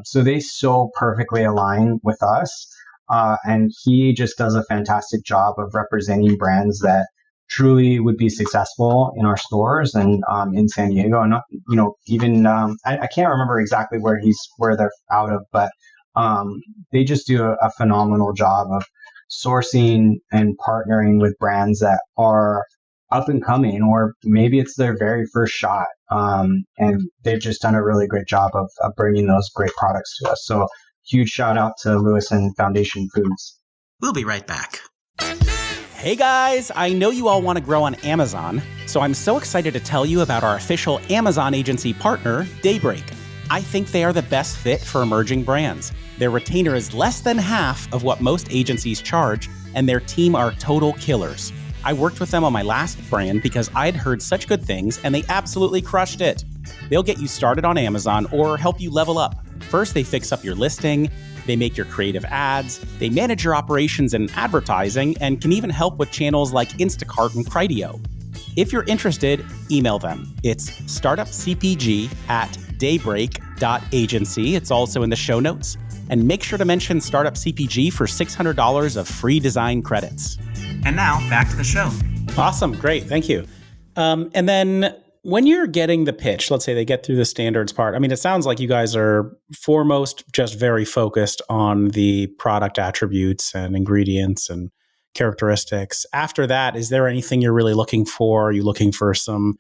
So they so perfectly align with us. And he just does a fantastic job of representing brands that truly would be successful in our stores and in San Diego. And even I can't remember exactly where they're out of, but they just do a phenomenal job of sourcing and partnering with brands that are up and coming, or maybe it's their very first shot. And they've just done a really great job of bringing those great products to us. So huge shout out to Lewis and Foundation Foods. We'll be right back. Hey guys, I know you all want to grow on Amazon, so I'm so excited to tell you about our official Amazon agency partner, Daybreak. I think they are the best fit for emerging brands. Their retainer is less than half of what most agencies charge, and their team are total killers. I worked with them on my last brand because I'd heard such good things, and they absolutely crushed it. They'll get you started on Amazon or help you level up. First, they fix up your listing, they make your creative ads, they manage your operations and advertising, and can even help with channels like Instacart and Criteo. If you're interested, email them. It's startupcpg@daybreak.agency. It's also in the show notes. And make sure to mention Startup CPG for $600 of free design credits. And now, back to the show. Awesome. Great. Thank you. And then when you're getting the pitch, let's say they get through the standards part. I mean, it sounds like you guys are foremost just very focused on the product attributes and ingredients and characteristics. After that, is there anything you're really looking for? Are you looking for some,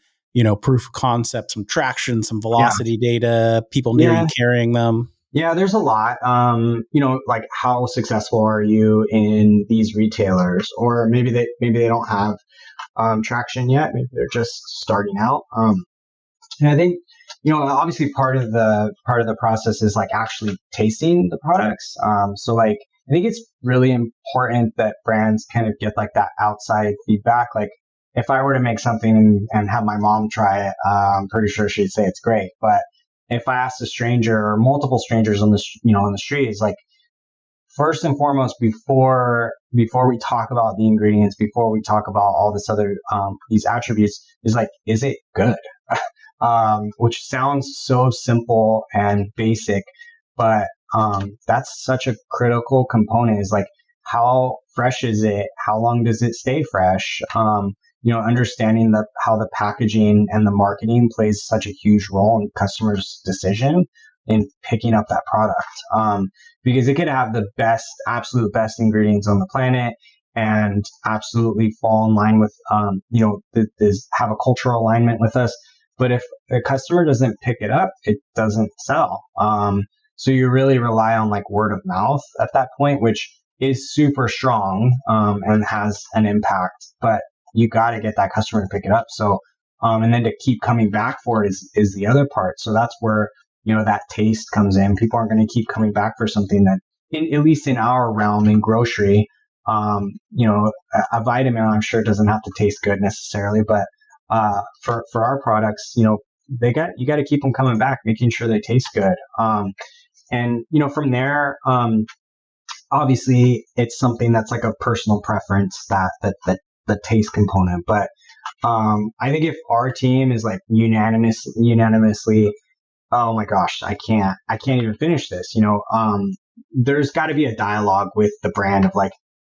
proof of concept, some traction, some velocity data, people near you carrying them? Yeah, there's a lot. Like how successful are you in these retailers, or maybe they don't have traction yet. Maybe they're just starting out. And I think obviously part of the process is like actually tasting the products. So like I think it's really important that brands kind of get like that outside feedback. Like if I were to make something and have my mom try it, I'm pretty sure she'd say it's great. But if I asked a stranger or multiple strangers on the street, it's like first and foremost, before we talk about the ingredients, before we talk about all this other these attributes, is like, is it good? Which sounds so simple and basic, but that's such a critical component. Is like, how fresh is it? How long does it stay fresh? Understanding how the packaging and the marketing plays such a huge role in customers' decision in picking up that product. Because it could have the absolute best ingredients on the planet and absolutely fall in line with, have a cultural alignment with us. But if the customer doesn't pick it up, it doesn't sell. So you really rely on like word of mouth at that point, which is super strong and has an impact. But you got to get that customer to pick it up. So, and then to keep coming back for it is the other part. So that's where, that taste comes in. People aren't going to keep coming back for something that, at least in our realm in grocery, a vitamin, I'm sure doesn't have to taste good necessarily, but for our products, you got to keep them coming back, making sure they taste good. And from there, obviously it's something that's like a personal preference, that the taste component. But I think if our team is like unanimously, oh my gosh, I can't even finish this. There's got to be a dialogue with the brand of like,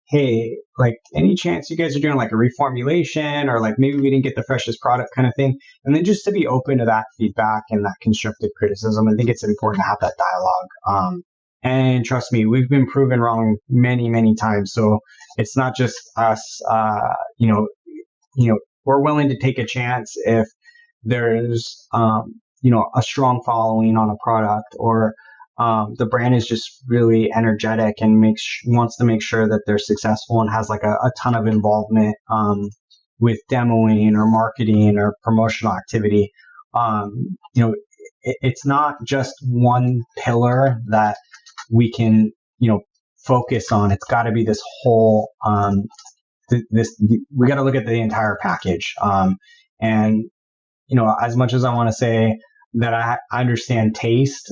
hey, like any chance you guys are doing like a reformulation, or like maybe we didn't get the freshest product kind of thing. And then just to be open to that feedback and that constructive criticism. I think it's important to have that dialogue. And trust me, we've been proven wrong many, many times. So it's not just us, we're willing to take a chance if there's, a strong following on a product, or the brand is just really energetic and wants to make sure that they're successful and has like a ton of involvement with demoing or marketing or promotional activity. It's not just one pillar that we can, focus on. It's got to be this whole, we got to look at the entire package. And, as much as I want to say that I understand taste,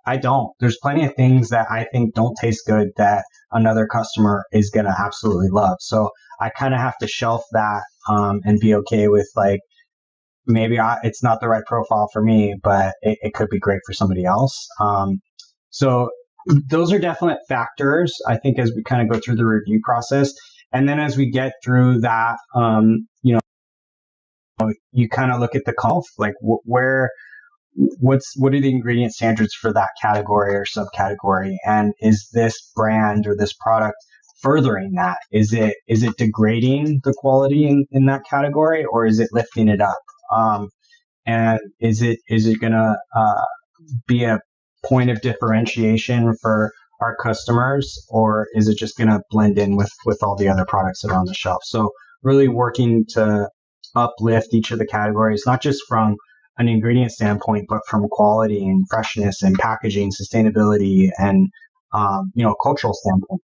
I don't. There's plenty of things that I think don't taste good that another customer is going to absolutely love. So I kind of have to shelf that and be okay with like, maybe it's not the right profile for me, but it could be great for somebody else. So those are definite factors, I think, as we kind of go through the review process. And then as we get through that, you kind of look at the like what are the ingredient standards for that category or subcategory? And is this brand or this product furthering that? Is it degrading the quality in that category, or is it lifting it up? And is it going to be a point of differentiation for our customers, or is it just going to blend in with all the other products that are on the shelf? So really working to uplift each of the categories, not just from an ingredient standpoint, but from quality and freshness and packaging, sustainability, and cultural standpoint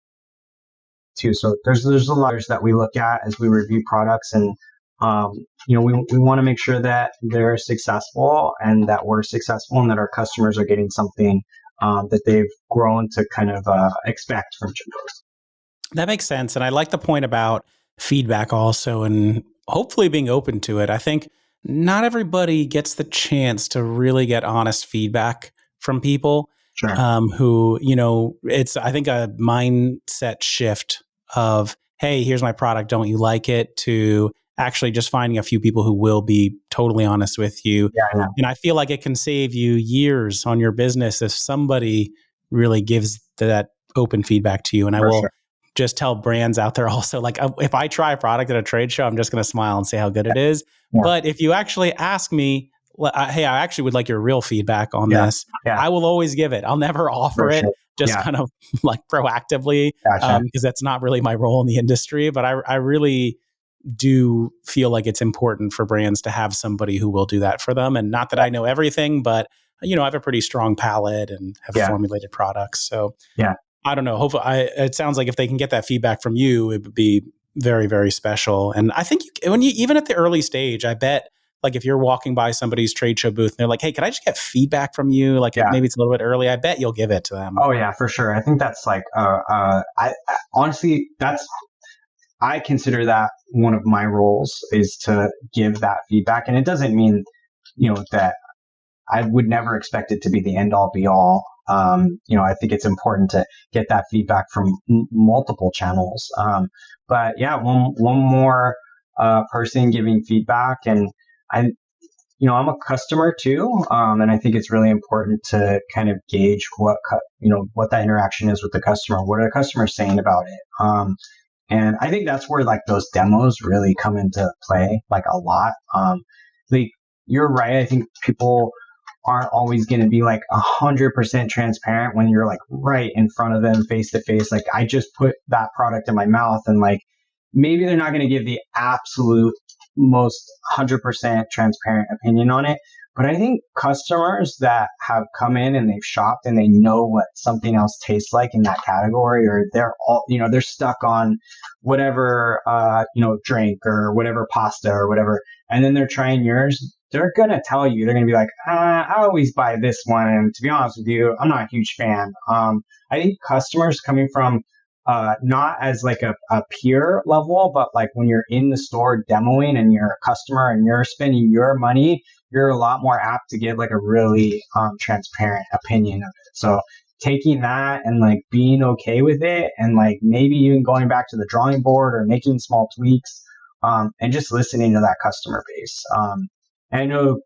too. So there's a lot that we look at as we review products, and we want to make sure that they're successful and that we're successful and that our customers are getting something that they've grown to kind of expect from JIMBO'S. That makes sense. And I like the point about feedback also, and hopefully being open to it. I think not everybody gets the chance to really get honest feedback from people. Sure. Who, it's, I think, a mindset shift of, hey, here's my product, don't you like it, to actually just finding a few people who will be totally honest with you. Yeah. And I feel like it can save you years on your business if somebody really gives that open feedback to you. And I will just tell brands out there also, like, if I try a product at a trade show, I'm just going to smile and say how good it is. Yeah. But if you actually ask me, hey, I actually would like your real feedback on this, I will always give it. I'll never offer it, just kind of like proactively, because that's not really my role in the industry. But I really do feel like it's important for brands to have somebody who will do that for them. And not that I know everything, but I have a pretty strong palate and have formulated products. So I don't know. Hopefully, it sounds like if they can get that feedback from you, it would be very, very special. And I think even at the early stage, I bet, like, if you're walking by somebody's trade show booth and they're like, hey, can I just get feedback from you? Like, maybe it's a little bit early. I bet you'll give it to them. Oh yeah, for sure. I think that's like, honestly, I consider that one of my roles is to give that feedback. And it doesn't mean, that I would never expect it to be the end all be all. I think it's important to get that feedback from multiple channels. But yeah, one more person giving feedback, and I'm a customer too, and I think it's really important to kind of gauge what that interaction is with the customer. What are the customers saying about it? And I think that's where like those demos really come into play, like a lot. Like you're right. I think people aren't always going to be like 100% transparent when you're like right in front of them face to face. Like I just put that product in my mouth, and like maybe they're not going to give the absolute most 100% transparent opinion on it. But I think customers that have come in and they've shopped and they know what something else tastes like in that category, or they're stuck on whatever, drink or whatever pasta or whatever, and then they're trying yours, they're going to tell you, they're going to be like, I always buy this one. And to be honest with you, I'm not a huge fan. I think customers coming from not as like a peer level, but like when you're in the store demoing and you're a customer and you're spending your money, you're a lot more apt to give like a really transparent opinion of it. So taking that and like being okay with it, and like maybe even going back to the drawing board or making small tweaks, and just listening to that customer base. I know,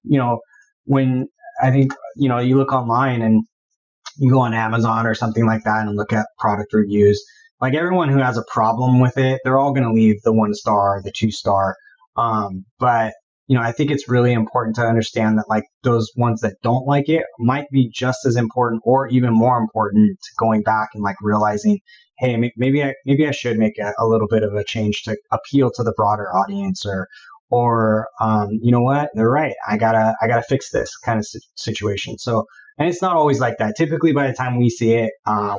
when I think, you look online and you go on Amazon or something like that and look at product reviews, like everyone who has a problem with it, they're all going to leave the 1-star, the 2-star. But, I think it's really important to understand that like those ones that don't like it might be just as important or even more important to going back and like realizing, hey, maybe I should make a little bit of a change to appeal to the broader audience, or you know what, they're right, I gotta fix this kind of situation. So, and it's not always like that. Typically by the time we see it,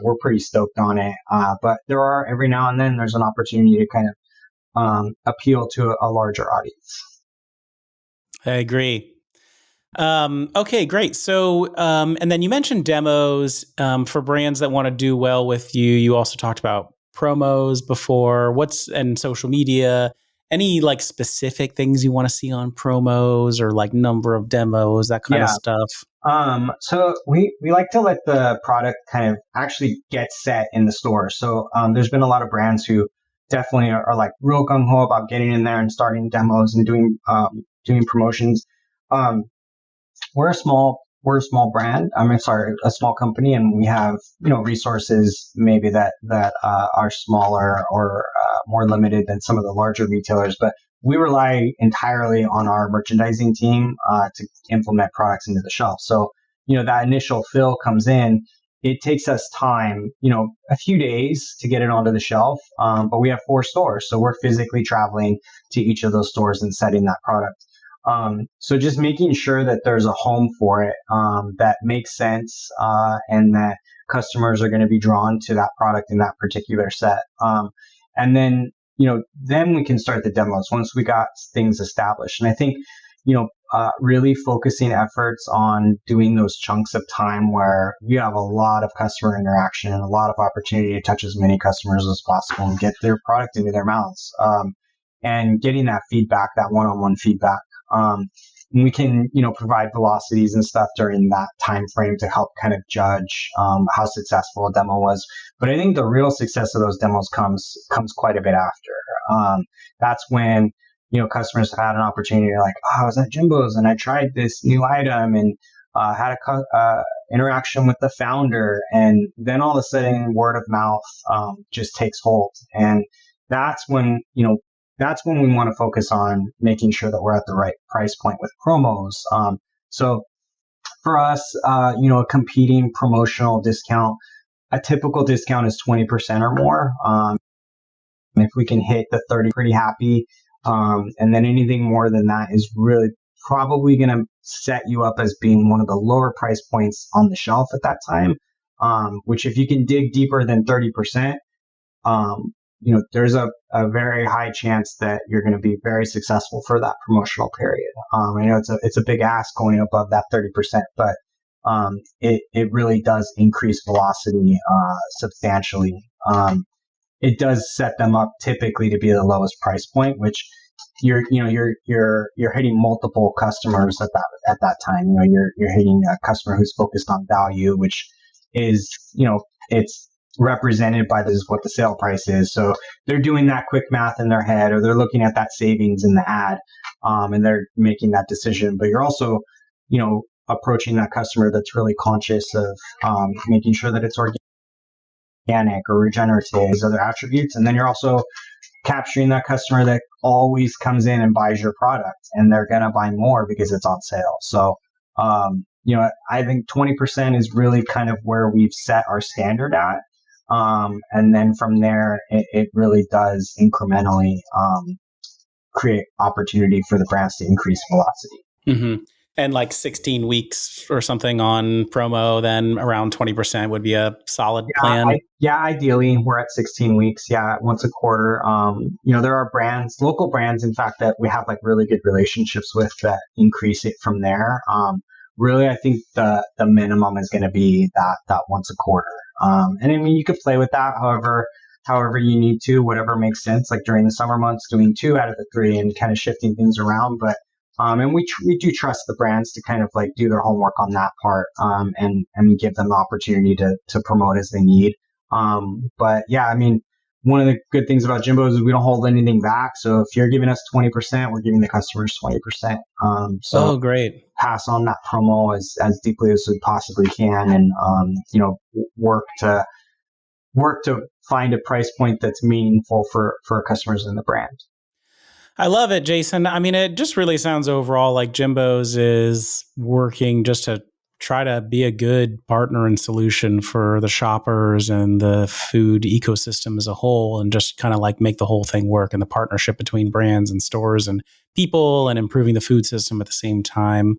we're pretty stoked on it, but there are every now and then there's an opportunity to kind of appeal to a larger audience. I agree. Okay, great. So, and then you mentioned demos for brands that want to do well with you. You also talked about promos before. And social media. Any like specific things you want to see on promos, or like number of demos, that kind of stuff? So we like to let the product kind of actually get set in the store. So there's been a lot of brands who definitely are like real gung-ho about getting in there and starting demos and doing promotions. We're a small brand. A small company, and we have resources maybe that are smaller or more limited than some of the larger retailers. But we rely entirely on our merchandising team to implement products into the shelf. So that initial fill comes in. It takes us time, a few days to get it onto the shelf. But we have 4 stores, so we're physically traveling to each of those stores and setting that product. So just making sure that there's a home for it that makes sense, and that customers are going to be drawn to that product in that particular set. And then, then we can start the demos once we got things established. And I think, really focusing efforts on doing those chunks of time where you have a lot of customer interaction and a lot of opportunity to touch as many customers as possible and get their product into their mouths, and getting that feedback, that one-on-one feedback. We can, provide velocities and stuff during that time frame to help kind of judge how successful a demo was. But I think the real success of those demos comes quite a bit after. That's when, customers have had an opportunity to like, I was at JIMBO'S and I tried this new item and had a interaction with the founder, and then all of a sudden word of mouth just takes hold. And that's when we want to focus on making sure that we're at the right price point with promos. So for us, a competing promotional discount, a typical discount is 20% or more. If we can hit the 30, pretty happy. And then anything more than that is really probably going to set you up as being one of the lower price points on the shelf at that time. Which if you can dig deeper than 30%, there's a very high chance that you're going to be very successful for that promotional period. I know it's a big ask going above that 30%, but it really does increase velocity substantially. It does set them up typically to be the lowest price point, which you're hitting multiple customers at that time. You're hitting a customer who's focused on value, which is, it's represented by this, what the sale price is. So they're doing that quick math in their head, or they're looking at that savings in the ad, and they're making that decision. But you're also, approaching that customer that's really conscious of making sure that it's organic or regenerative, these other attributes. And then you're also capturing that customer that always comes in and buys your product, and they're going to buy more because it's on sale. So, I think 20% is really kind of where we've set our standard at. And then from there, it really does incrementally create opportunity for the brands to increase velocity. Mm-hmm. And like 16 weeks or something on promo, then around 20% would be a solid plan. Ideally, we're at 16 weeks. Once a quarter. There are brands, local brands, in fact, that we have like really good relationships with that increase it from there. Really, I think the minimum is going to be that once a quarter. And I mean, you could play with that however you need to, whatever makes sense. Like during the summer months, doing 2 out of the 3 and kind of shifting things around. But and we do trust the brands to kind of like do their homework on that part, and give them the opportunity to promote as they need. But yeah, I mean, one of the good things about JIMBO'S is we don't hold anything back. So if you're giving us 20%, we're giving the customers 20%. So great. Pass on that promo as deeply as we possibly can, and work to find a price point that's meaningful for our customers and the brand. I love it, Jason. I mean, it just really sounds overall like JIMBO'S is working just to try to be a good partner and solution for the shoppers and the food ecosystem as a whole, and just kind of like make the whole thing work, and the partnership between brands and stores and people, and improving the food system at the same time,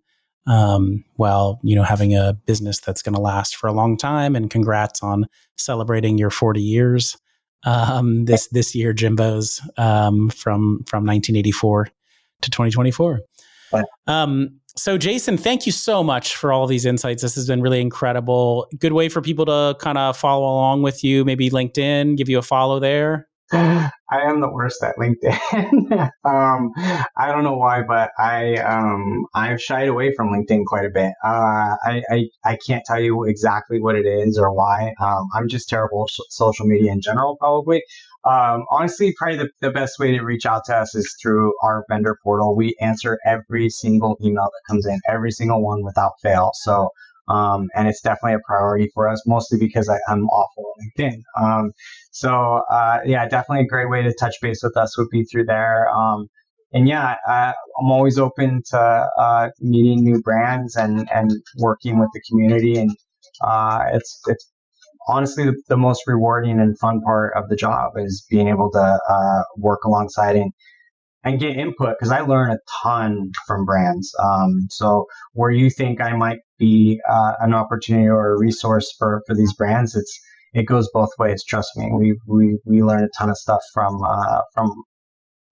while, having a business that's going to last for a long time. And congrats on celebrating your 40 years. This year, JIMBO'S, from 1984 to 2024. So Jason, thank you so much for all these insights. This has been really incredible. Good way for people to kind of follow along with you, maybe LinkedIn, give you a follow there. I am the worst at LinkedIn. I don't know why, but I've shied away from LinkedIn quite a bit. I can't tell you exactly what it is or why. I'm just terrible at social media in general, probably. Honestly, probably the best way to reach out to us is through our vendor portal. We answer every single email that comes in, every single one without fail. So, and it's definitely a priority for us, mostly because I'm awful at LinkedIn. Definitely a great way to touch base with us would be through there. I'm always open to meeting new brands and working with the community. And it's honestly the most rewarding and fun part of the job is being able to work alongside and get input, because I learn a ton from brands. So where you think I might be an opportunity or a resource for these brands, it goes both ways. Trust me, we learn a ton of stuff from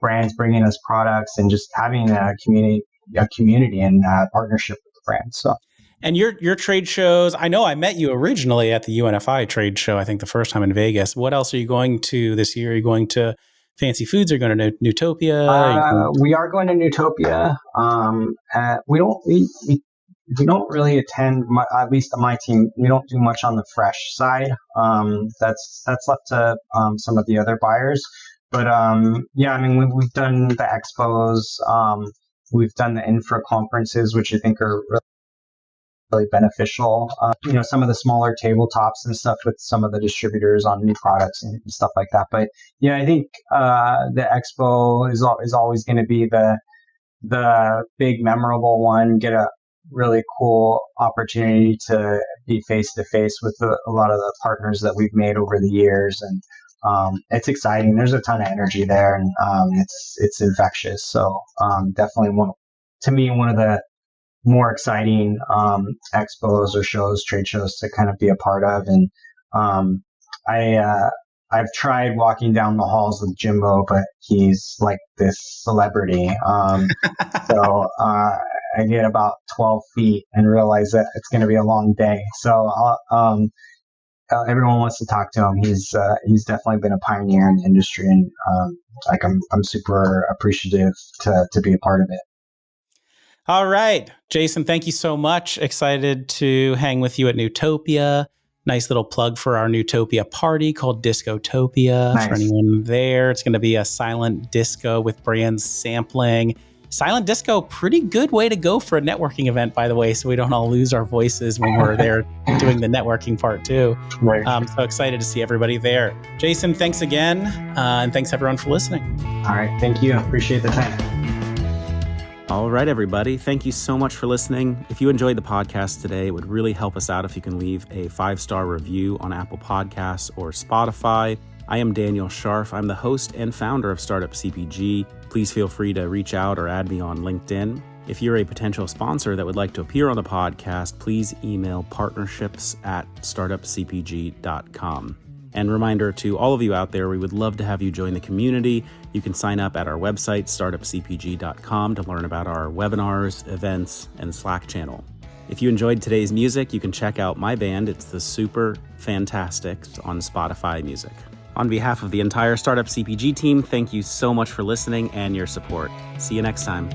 brands bringing us products, and just having a community and partnership with the brands. So. And your trade shows, I know I met you originally at the UNFI trade show, I think the first time in Vegas. What else are you going to this year? Are you going to Fancy Foods? Are you going to Newtopia? We are going to Newtopia. We don't really attend, at least on my team, we don't do much on the fresh side. That's left to some of the other buyers. But we've done the expos. We've done the infra conferences, which I think are really beneficial. Some of the smaller tabletops and stuff with some of the distributors on new products and stuff like that. But yeah, I think the expo is always going to be the big memorable one. Get a really cool opportunity to be face to face with a lot of the partners that we've made over the years, and it's exciting. There's a ton of energy there, and it's infectious. So definitely one of the more exciting expos or trade shows to kind of be a part of. And I've tried walking down the halls with Jimbo, but he's like this celebrity. So I get about 12 feet and realize that it's going to be a long day. So everyone wants to talk to him. He's definitely been a pioneer in the industry, and I'm super appreciative to be a part of it. All right, Jason, thank you so much. Excited to hang with you at Newtopia nice little plug for our Newtopia party called Discotopia. Nice. For anyone there. It's going to be a silent disco with brands sampling. Silent disco, pretty good way to go for a networking event, by the way, so we don't all lose our voices when we're there doing the networking part too. Right. So excited to see everybody there. Jason, thanks again. And thanks everyone for listening. All right. Thank you. Appreciate the time. All right, everybody. Thank you so much for listening. If you enjoyed the podcast today, it would really help us out if you can leave a 5-star review on Apple Podcasts or Spotify. I am Daniel Scharff. I'm the host and founder of Startup CPG. Please feel free to reach out or add me on LinkedIn. If you're a potential sponsor that would like to appear on the podcast, please email partnerships@startupcpg.com. And reminder to all of you out there, we would love to have you join the community. You can sign up at our website, startupcpg.com, to learn about our webinars, events, and Slack channel. If you enjoyed today's music, you can check out my band. It's the Super Fantastics on Spotify Music. On behalf of the entire Startup CPG team, thank you so much for listening and your support. See you next time.